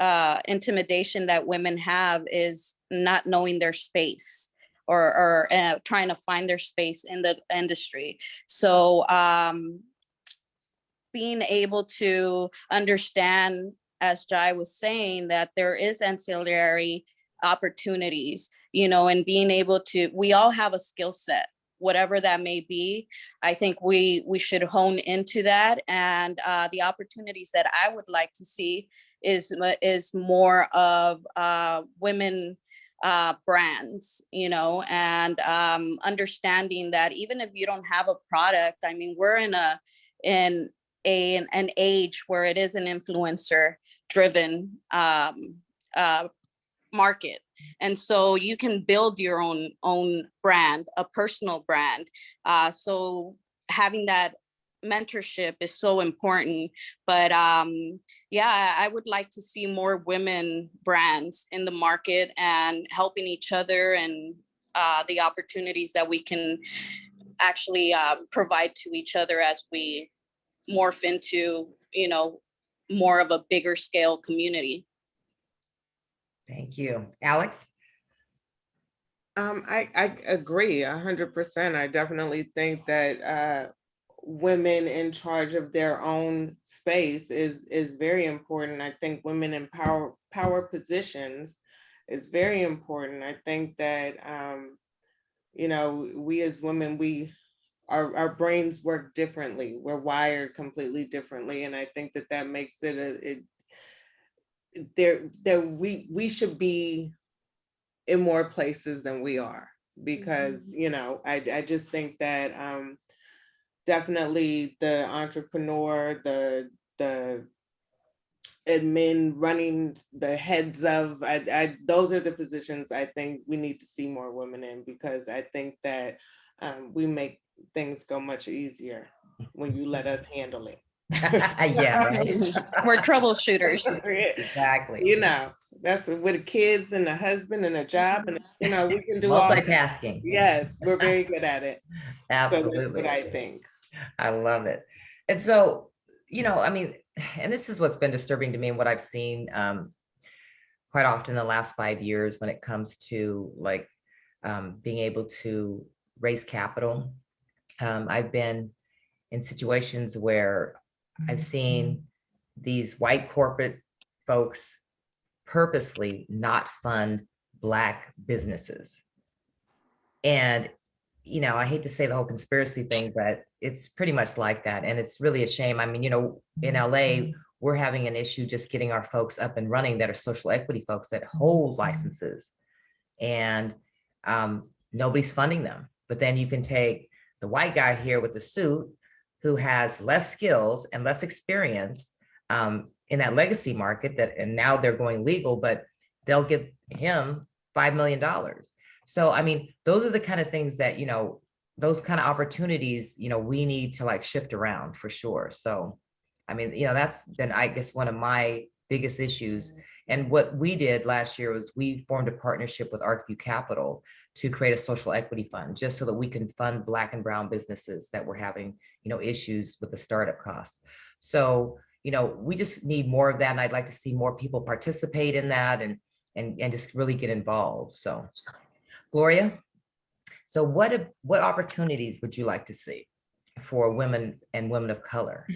intimidation that women have is not knowing their space or trying to find their space in the industry. So being able to understand, as Jai was saying, that there is ancillary opportunities, and being able to, we all have a skill set, whatever that may be. I think we should hone into that. And the opportunities that I would like to see is more of women brands, and understanding that even if you don't have a product, I mean, we're in an age where it is an influencer driven market. And so you can build your own brand, a personal brand. So having that mentorship is so important. But yeah, I would like to see more women brands in the market and helping each other, and the opportunities that we can actually provide to each other as we morph into, more of a bigger scale community. Thank you. Alex? I agree 100%. I definitely think that women in charge of their own space is very important. I think women in power positions is very important. I think that, you know, we as women, our brains work differently. We're wired completely differently. And I think that that makes it, we should be in more places than we are, because, you know, I just think that definitely the entrepreneur, the admin running the heads of, those are the positions I think we need to see more women in, because I think that we make things go much easier when you let us handle it. Yeah, right. We're troubleshooters. Exactly. You know, that's with kids and a husband and a job, and you know, we can do all that. Multitasking. Yes, we're very good at it. So that's Absolutely. what I think. I love it. And so, you know, I mean, and this is what's been disturbing to me and what I've seen quite often in the last 5 years when it comes to like being able to raise capital. I've been in situations where I've seen these white corporate folks purposely not fund Black businesses. And, you know, I hate to say the whole conspiracy thing, but it's pretty much like that. And it's really a shame. I mean, you know, in LA, we're having an issue just getting our folks up and running that are social equity folks that hold licenses. And nobody's funding them. But then you can take the white guy here with the suit who has less skills and less experience in that legacy market, that, and now they're going legal, but they'll give him $5 million. So, I mean, those are the kind of things that, you know, those kind of opportunities, you know, we need to like shift around for sure. So, I mean, you know, that's been, I guess, one of my biggest issues. And what we did last year was we formed a partnership with ArcView Capital to create a social equity fund, just so that we can fund Black and brown businesses that were having, you know, issues with the startup costs. So, you know, we just need more of that. And I'd like to see more people participate in that and just really get involved. So, Gloria, so what opportunities would you like to see for women and women of color?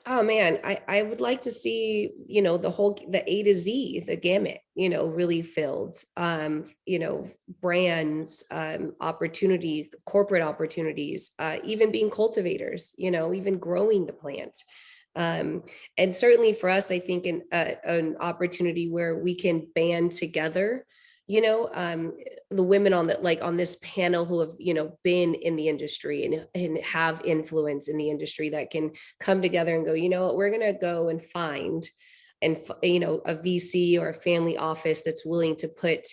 Oh man, I would like to see, you know, the A to Z, the gamut, you know, really filled, you know, brands, opportunity, corporate opportunities, even being cultivators, you know, even growing the plant. And certainly for us, I think an opportunity where we can band together, you know, the women on this panel who have, you know, been in the industry and have influence in the industry, that can come together and go, you know what, we're going to go and find, and, you know, a VC or a family office that's willing to put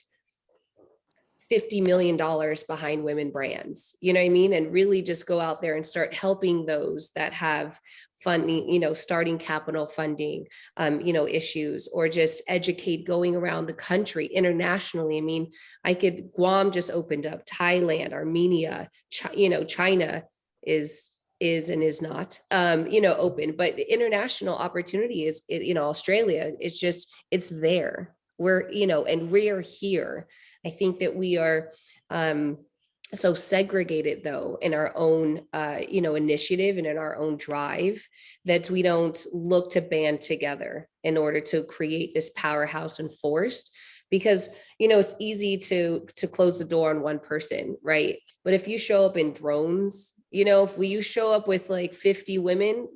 $50 million behind women brands, you know what I mean? And really just go out there and start helping those that have funding, you know, starting capital funding, you know, issues, or just educate going around the country internationally. I mean, Guam just opened up, Thailand, Armenia, you know, China is and is not, you know, open, but the international opportunity is, you know, Australia, it's there. We're, you know, and we're here. I think that we are so segregated though in our own, you know, initiative and in our own drive, that we don't look to band together in order to create this powerhouse and force. Because, you know, it's easy to close the door on one person, right? But if you show up in drones, you know, if you show up with like 50 women,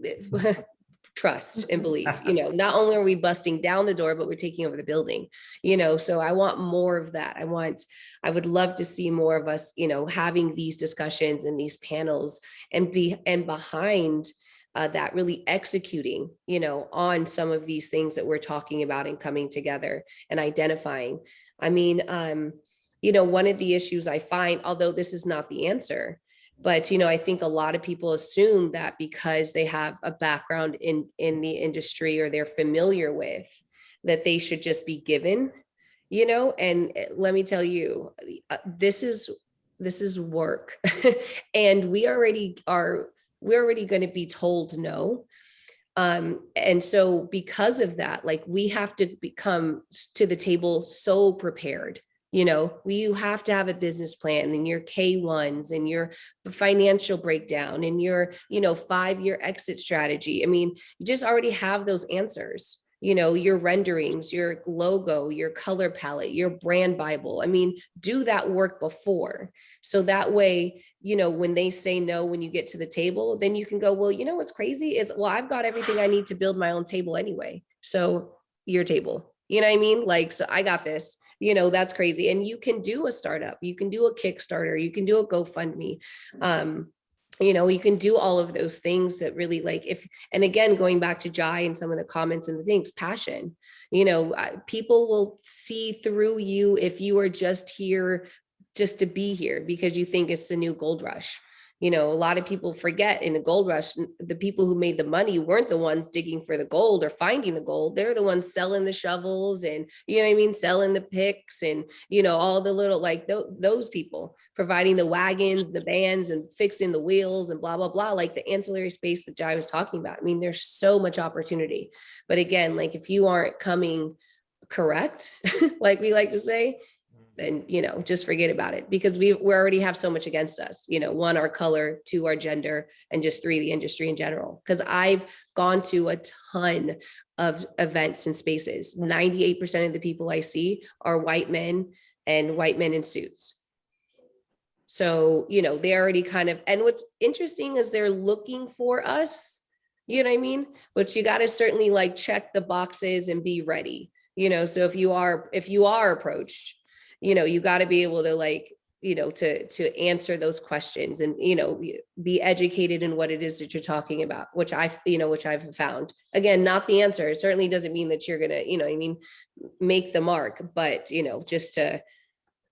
trust and believe, you know, not only are we busting down the door, but we're taking over the building, you know. So I want more of that. I would love to see more of us, you know, having these discussions and these panels, and behind that really executing, you know, on some of these things that we're talking about and coming together and identifying. I mean, you know, one of the issues I find, although this is not the answer, but, you know, I think a lot of people assume that because they have a background in the industry, or they're familiar with, that they should just be given, you know. And let me tell you, this is work. And we're already going to be told no. And so because of that, like, we have to come to the table so prepared. You know, you have to have a business plan and your K1s and your financial breakdown and your, you know, 5-year exit strategy. I mean, you just already have those answers. your renderings, your logo, your color palette, your brand Bible. I mean, do that work before. So that way, when they say no, when you get to the table, then you can go, well, what's crazy is, well, I've got everything I need to build my own table anyway. So your table, you know what I mean? Like, so I got this, that's crazy. And you can do a startup, you can do a Kickstarter, you can do a GoFundMe. You can do all of those things that really and again, going back to Jai and some of the comments and the things, passion, people will see through you if you are just here just to be here because you think it's the new gold rush. A lot of people forget in the gold rush, the people who made the money weren't the ones digging for the gold or finding the gold. They're the ones selling the shovels and, selling the picks and, all the little, those people providing the wagons, the vans and fixing the wheels and blah, blah, blah, like the ancillary space that Jai was talking about. I mean, there's so much opportunity. But again, if you aren't coming correct, like we like to say, then, just forget about it because we already have so much against us, 1, our color, 2, our gender, and just 3, the industry in general. Because I've gone to a ton of events and spaces. 98% of the people I see are white men and white men in suits. So, they already kind of, and what's interesting is they're looking for us, you know what I mean? But you got to certainly check the boxes and be ready, so if you are approached, you got to be able to to answer those questions and, be educated in what it is that you're talking about, which I've found. Again, not the answer. It certainly doesn't mean that you're going to, make the mark, but,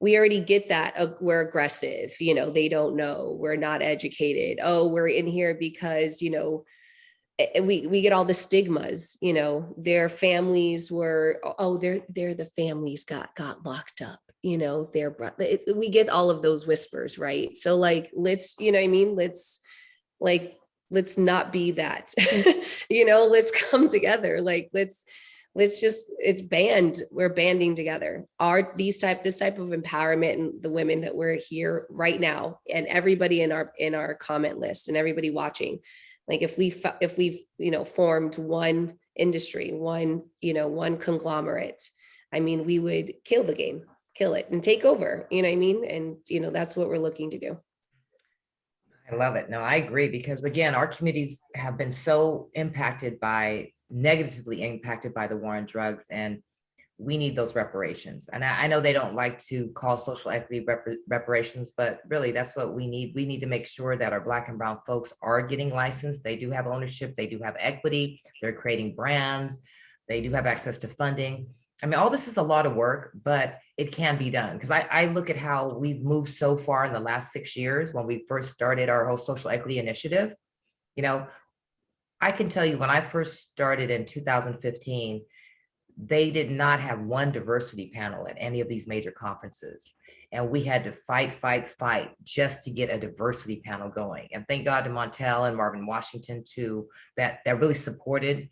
we already get that we're aggressive, they don't know, we're not educated. Oh, we're in here because, we get all the stigmas, their families were, they're the families got locked up, we get all of those whispers, right? So let's, let's not be that, let's come together. We're banding together. This type of empowerment and the women that we're here right now and everybody in our comment list and everybody watching, if we've formed one industry, one conglomerate, I mean, we would kill the game, kill it and take over, And, that's what we're looking to do. I love it. No, I agree because again, our communities have been so negatively impacted by the war on drugs, and we need those reparations. And I know they don't like to call social equity reparations, but really that's what we need. We need to make sure that our Black and brown folks are getting licensed. They do have ownership. They do have equity. They're creating brands. They do have access to funding. I mean, all this is a lot of work, but it can be done. Because I look at how we've moved so far in the last 6 years when we first started our whole social equity initiative. I can tell you when I first started in 2015, they did not have one diversity panel at any of these major conferences. And we had to fight just to get a diversity panel going. And thank God to Montel and Marvin Washington too, that really supported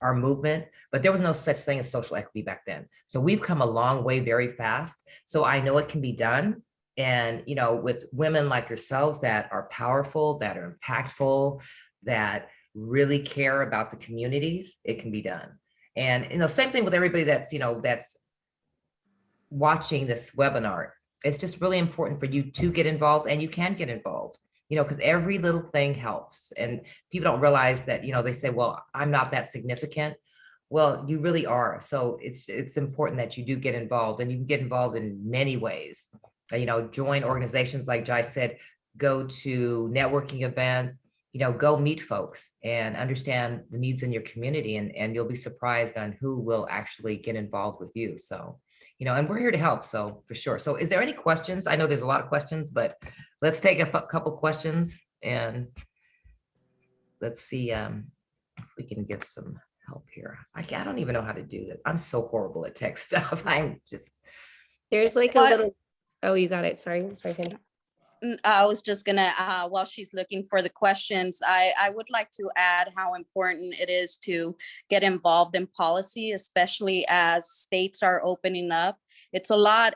our movement, but there was no such thing as social equity back then. So we've come a long way very fast. So I know it can be done. And, with women like yourselves that are powerful, that are impactful, that really care about the communities, it can be done. And, same thing with everybody that's, that's watching this webinar. It's just really important for you to get involved, and you can get involved, because every little thing helps. And people don't realize that, they say, well, I'm not that significant. Well, you really are. So it's important that you do get involved, and you can get involved in many ways. Join organizations like Jai said, go to networking events, go meet folks and understand the needs in your community, and you'll be surprised on who will actually get involved with you. So, and we're here to help. So for sure. So is there any questions? I know there's a lot of questions, but let's take a couple questions and let's see if we can give some help here. I don't even know how to do that. I'm so horrible at tech stuff. There's a little, oh, you got it. Sorry, Fanny. I was just gonna, while she's looking for the questions, I would like to add how important it is to get involved in policy, especially as states are opening up. It's a lot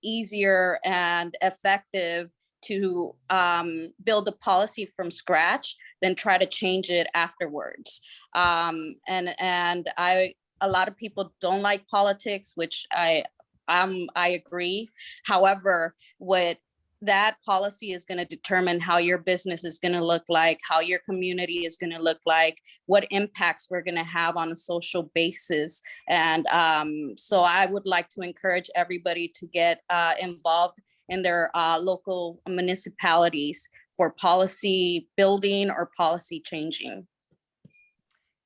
easier and effective to build a policy from scratch than try to change it afterwards. A lot of people don't like politics, which I agree. However, what that policy is going to determine how your business is going to look like, how your community is going to look like, what impacts we're going to have on a social basis. And so I would like to encourage everybody to get involved in their local municipalities for policy building or policy changing.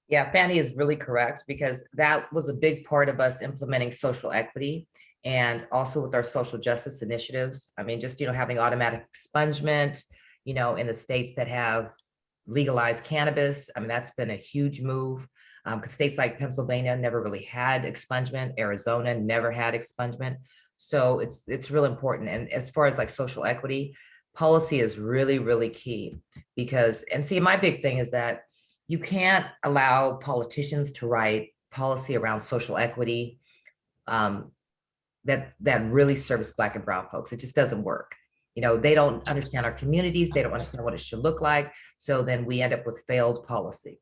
Yeah, Fanny is really correct, because that was a big part of us implementing social equity, and also with our social justice initiatives. I mean, just, having automatic expungement, in the states that have legalized cannabis. I mean, that's been a huge move, because states like Pennsylvania never really had expungement. Arizona never had expungement. So it's real important. And as far as like social equity, policy is really, really key, because, and see, my big thing is that you can't allow politicians to write policy around social equity that really serves Black and brown folks. It just doesn't work. They don't understand our communities. They don't understand what it should look like. So then we end up with failed policy.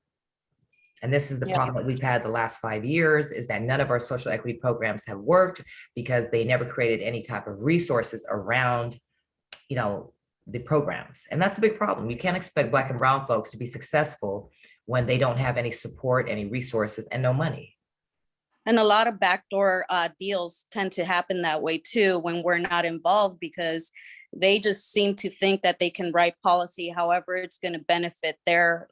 And this is the problem that we've had the last 5 years, is that none of our social equity programs have worked, because they never created any type of resources around, the programs. And that's a big problem. You can't expect Black and brown folks to be successful when they don't have any support, any resources, and no money. And a lot of backdoor deals tend to happen that way too, when we're not involved, because they just seem to think that they can write policy however it's going to benefit their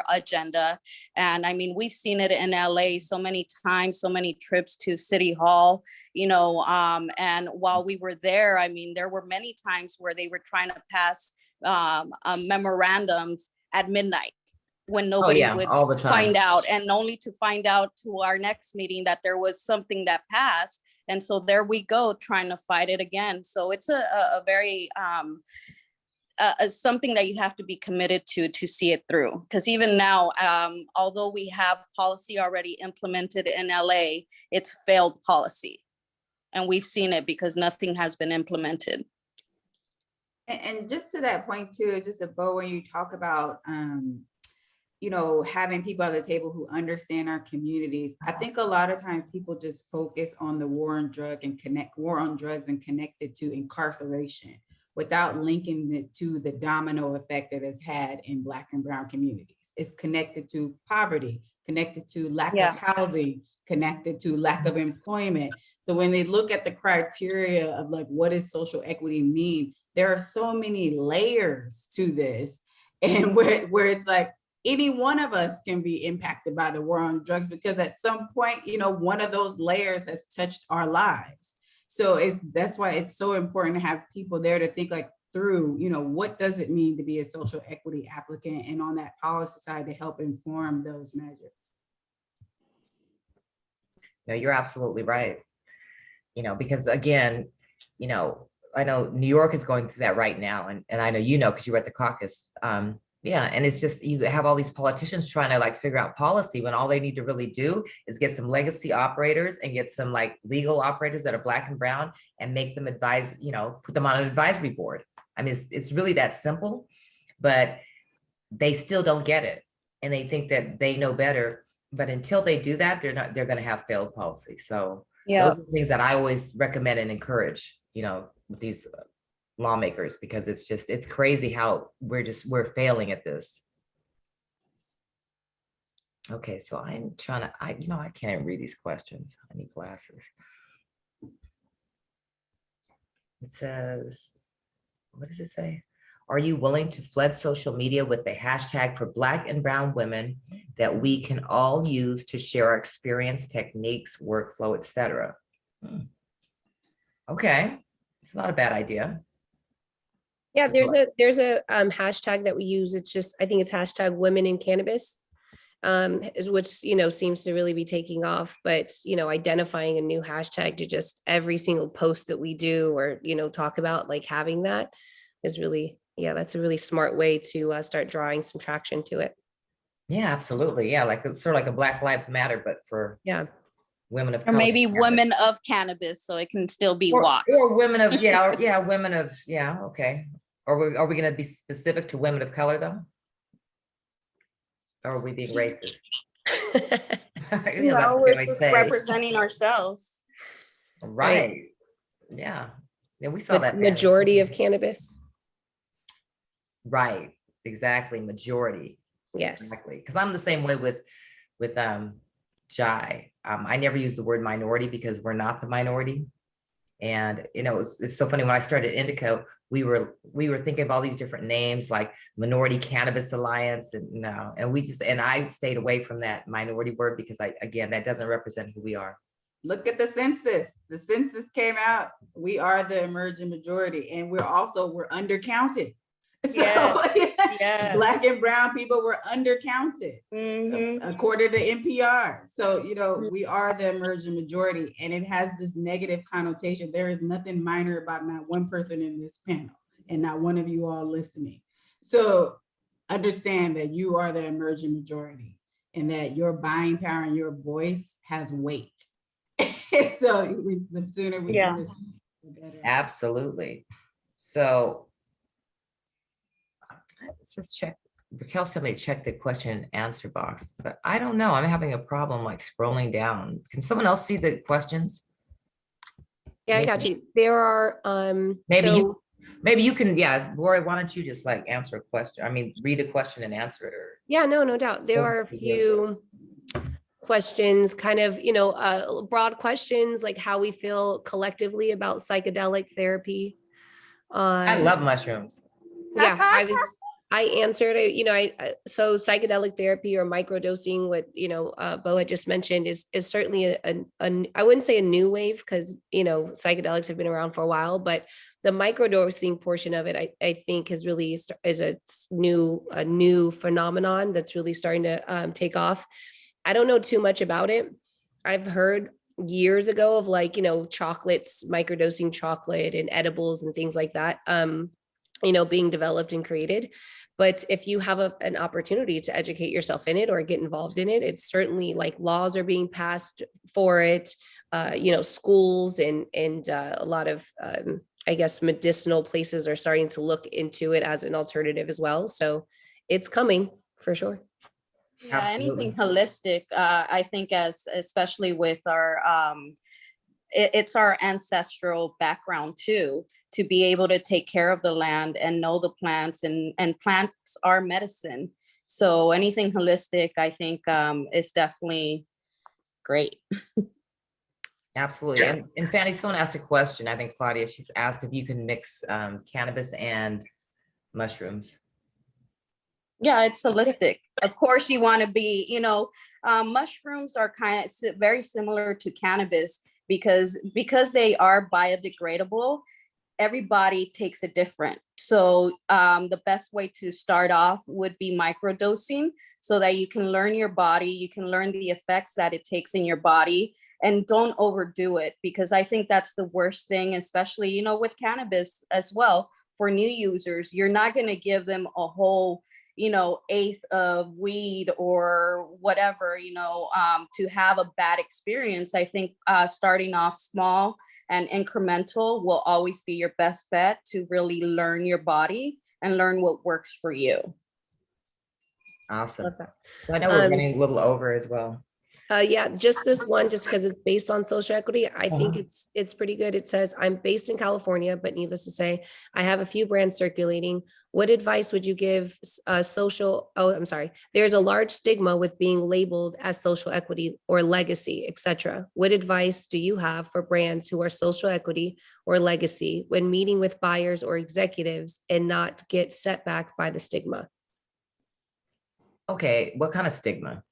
agenda. And I mean, we've seen it in LA so many times, so many trips to City Hall, and while we were there, I mean, there were many times where they were trying to pass memorandums at midnight, when nobody would all the time. find out, and only to find out to our next meeting that there was something that passed. And so there we go, trying to fight it again. So it's a very something that you have to be committed to see it through. Because even now, although we have policy already implemented in LA, it's failed policy. And we've seen it because nothing has been implemented. And just to that point too, just a bow, when you talk about having people at the table who understand our communities. I think a lot of times people just focus on the war on drugs and connect it to incarceration, without linking it to the domino effect that it's had in Black and brown communities. It's connected to poverty, connected to lack of housing, connected to lack of employment. So when they look at the criteria of like, what does social equity mean? There are so many layers to this, and where it's like, any one of us can be impacted by the war on drugs, because at some point, one of those layers has touched our lives. So that's why it's so important to have people there to think like through, what does it mean to be a social equity applicant, and on that policy side to help inform those measures. No, you're absolutely right. Because again, I know New York is going through that right now. And I know, because you were at the caucus. Yeah, and it's just, you have all these politicians trying to like figure out policy, when all they need to really do is get some legacy operators and get some like legal operators that are Black and brown, and make them advise, put them on an advisory board. I mean, it's really that simple, but they still don't get it. And they think that they know better. But until they do that, they're going to have failed policy. So those are things that I always recommend and encourage, with these lawmakers, because it's crazy how we're failing at this. Okay, so I'm trying to, I can't even read these questions. I need glasses. It says, what does it say? Are you willing to flood social media with the hashtag for Black and brown women that we can all use to share our experience, techniques, workflow, etc.? Okay, it's not a bad idea. Yeah, there's a hashtag that we use. It's just, I think it's hashtag women in cannabis, which, seems to really be taking off. But, identifying a new hashtag to just every single post that we do, or, talk about, like having that is really, that's a really smart way to start drawing some traction to it. Yeah, absolutely. Yeah, like it's sort of like a Black Lives Matter, but for women of Or color. maybe women of cannabis, so it can still be or WAC. women of, women of, okay. Are we going to be specific to women of color though? Or are we being racist? No, we're just representing ourselves. Right. Yeah. Yeah, we saw But that. majority of cannabis. Right. Exactly. Majority. Yes. Exactly. Because I'm the same way with Jai. I never use the word minority because we're not the minority. And you know, it's so funny when I started Indica, we were thinking of all these different names like Minority Cannabis Alliance, and I stayed away from that minority word because again, that doesn't represent who we are. Look at the census. The census came out. We are the emerging majority, and we're undercounted. So Yes. Black and brown people were undercounted according to NPR. So, you know, we are the emerging majority, and it has this negative connotation. There is nothing minor about not one person in this panel and not one of you all listening. So understand that you are the emerging majority and that your buying power and your voice has weight. So the sooner we understand, the better. Absolutely. So let's just check. Raquel's telling me to check the question and answer box, but I don't know. I'm having a problem like scrolling down. Can someone else see the questions? Yeah, I got you. There are maybe you can, yeah, Gloria, why don't you just like answer a question? I mean, read a question and answer it. Or yeah, no doubt. There are a few questions, kind of, you know, broad questions like how we feel collectively about psychedelic therapy. I love mushrooms. Yeah, I answered it, you know, so psychedelic therapy or microdosing, what, you know, Bo had just mentioned is certainly I wouldn't say a new wave because, you know, psychedelics have been around for a while, but the microdosing portion of it, I think is really is a new phenomenon that's really starting to take off. I don't know too much about it. I've heard years ago of like, you know, chocolates, microdosing chocolate and edibles and things like that, you know, being developed and created. But if you have an opportunity to educate yourself in it or get involved in it, it's certainly like laws are being passed for it. You know, schools and a lot of, I guess, medicinal places are starting to look into it as an alternative as well. So it's coming for sure. Yeah, Absolutely. anything holistic, I think especially with our, it's our ancestral background too, to be able to take care of the land and know the plants, and plants are medicine. So anything holistic, I think is definitely great. Absolutely. And Fanny, someone asked a question. I think Claudia, she's asked if you can mix cannabis and mushrooms. Yeah, it's holistic. Of course, you want to be, you know, mushrooms are kind of very similar to cannabis because they are biodegradable. Everybody takes it different. So the best way to start off would be microdosing so that you can learn your body, you can learn the effects that it takes in your body, and don't overdo it, because I think that's the worst thing, especially, you know, with cannabis as well. For new users, you're not going to give them a whole, you know, eighth of weed or whatever, you know, to have a bad experience. I think starting off small and incremental will always be your best bet to really learn your body and learn what works for you. Awesome. So I know we're running a little over as well. Yeah, just this one, just because it's based on social equity, I think it's pretty good. It says, I'm based in California, but needless to say, I have a few brands circulating. What advice would you give there's a large stigma with being labeled as social equity or legacy, etc. What advice do you have for brands who are social equity or legacy when meeting with buyers or executives and not get set back by the stigma? Okay, what kind of stigma?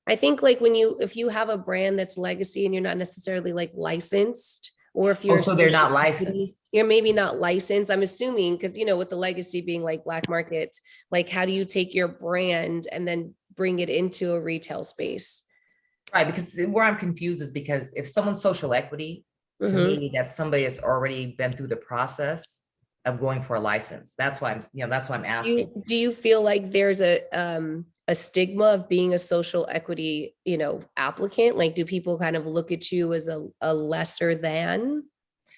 I think like if you have a brand that's legacy and you're not necessarily like licensed, or if you're so they're not licensed. You're maybe not licensed. I'm assuming because, you know, with the legacy being like black market, like how do you take your brand and then bring it into a retail space? Right, because where I'm confused is because if someone's social equity, to me, that's somebody that's already been through the process of going for a license. That's why I'm asking. Do you feel like there's a stigma of being a social equity, you know, applicant? Like, do people kind of look at you as a lesser than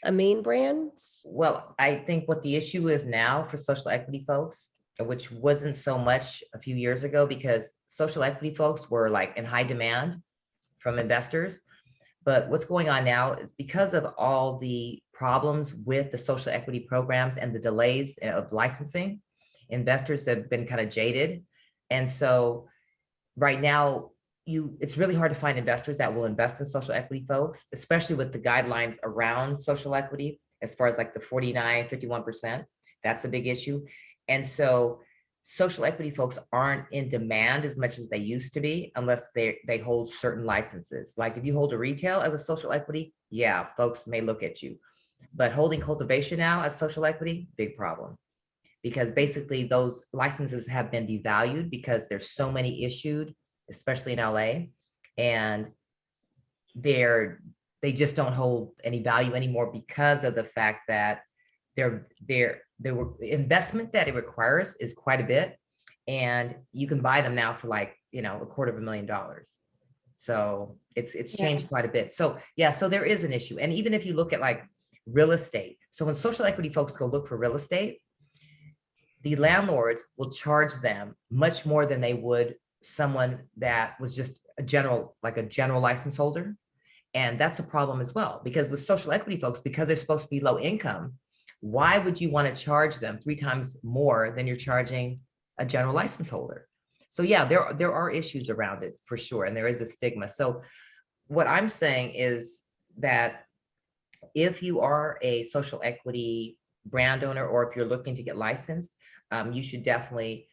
a main brand? Well, I think what the issue is now for social equity folks which wasn't so much a few years ago because social equity folks were like in high demand from investors. But what's going on now is because of all the problems with the social equity programs and the delays of licensing, investors have been kind of jaded. And so right now, it's really hard to find investors that will invest in social equity folks, especially with the guidelines around social equity, as far as like the 49, 51%. That's a big issue. And so social equity folks aren't in demand as much as they used to be unless they hold certain licenses. Like if you hold a retail as a social equity, yeah, folks may look at you. But holding cultivation now as social equity, big problem. Because basically those licenses have been devalued because there's so many issued, especially in LA, and they just don't hold any value anymore because of the fact that their investment that it requires is quite a bit, and you can buy them now for like, you know, $250,000. So it's changed quite a bit. So yeah, so there is an issue. And even if you look at like real estate, so when social equity folks go look for real estate, the landlords will charge them much more than they would someone that was just a general license holder. And that's a problem as well, because with social equity folks, because they're supposed to be low income, why would you want to charge them 3 times more than you're charging a general license holder? So yeah, there are issues around it for sure. And there is a stigma. So what I'm saying is that if you are a social equity brand owner, or if you're looking to get licensed, you should definitely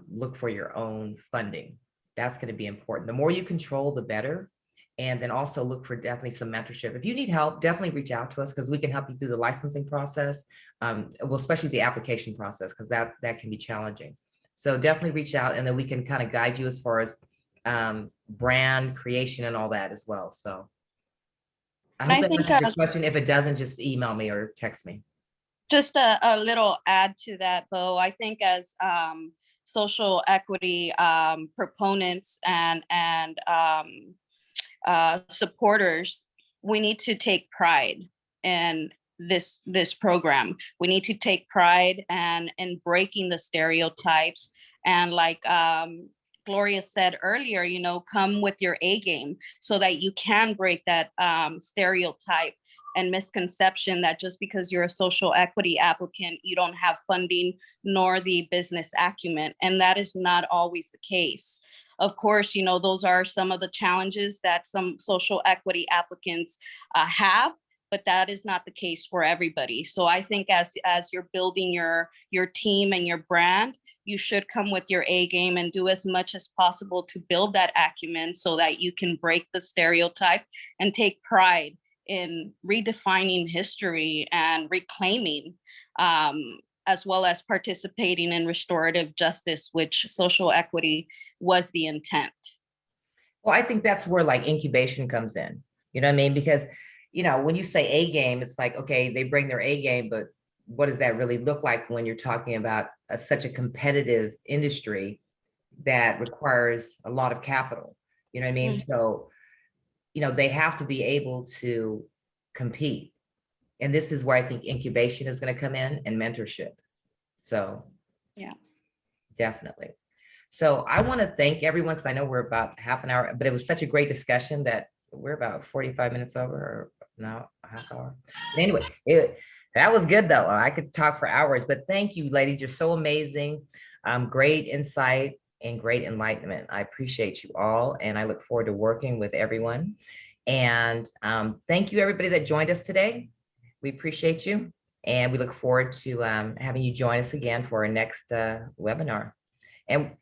look for your own funding. That's going to be important. The more you control, the better. And then also look for definitely some mentorship. If you need help, definitely reach out to us because we can help you through the licensing process. Well, especially the application process, because that can be challenging. So definitely reach out, and then we can kind of guide you as far as brand creation and all that as well. So I hope that answers your question. If it doesn't, just email me or text me. Just a little add to that, Bo. I think as social equity proponents and supporters, we need to take pride in this program. We need to take pride in breaking the stereotypes, and like Gloria said earlier, you know, come with your A game so that you can break that stereotype and misconception that just because you're a social equity applicant, you don't have funding nor the business acumen. And that is not always the case. Of course, you know, those are some of the challenges that some social equity applicants have, but that is not the case for everybody. So I think as you're building your team and your brand, you should come with your A game and do as much as possible to build that acumen so that you can break the stereotype and take pride in redefining history and reclaiming, as well as participating in restorative justice, which social equity was the intent. Well, I think that's where like incubation comes in. You know what I mean? Because, you know, when you say A game, it's like, okay, they bring their A game, but what does that really look like when you're talking about such a competitive industry that requires a lot of capital? You know what I mean? So, you know, they have to be able to compete. And this is where I think incubation is going to come in, and mentorship. So yeah, definitely. So I want to thank everyone, because I know we're about half an hour, but it was such a great discussion that we're about 45 minutes over, or now a half hour. But anyway, that was good though. I could talk for hours, but thank you, ladies. You're so amazing. Great insight and great enlightenment. I appreciate you all, and I look forward to working with everyone. And thank you, everybody that joined us today. We appreciate you, and we look forward to having you join us again for our next webinar. And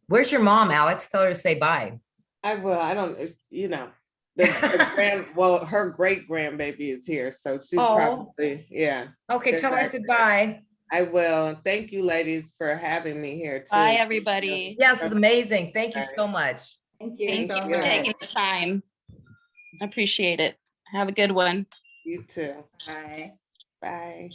where's your mom, Alex? Tell her to say bye. I will. I don't, you know, her great grandbaby is here, so she's probably, yeah. Okay, tell her I said bye. I will. Thank you, ladies, for having me here too. Bye, everybody. Yes, it's amazing. Thank you so much. Thank you. Thank you for taking the time. I appreciate it. Have a good one. You too. Bye. Bye.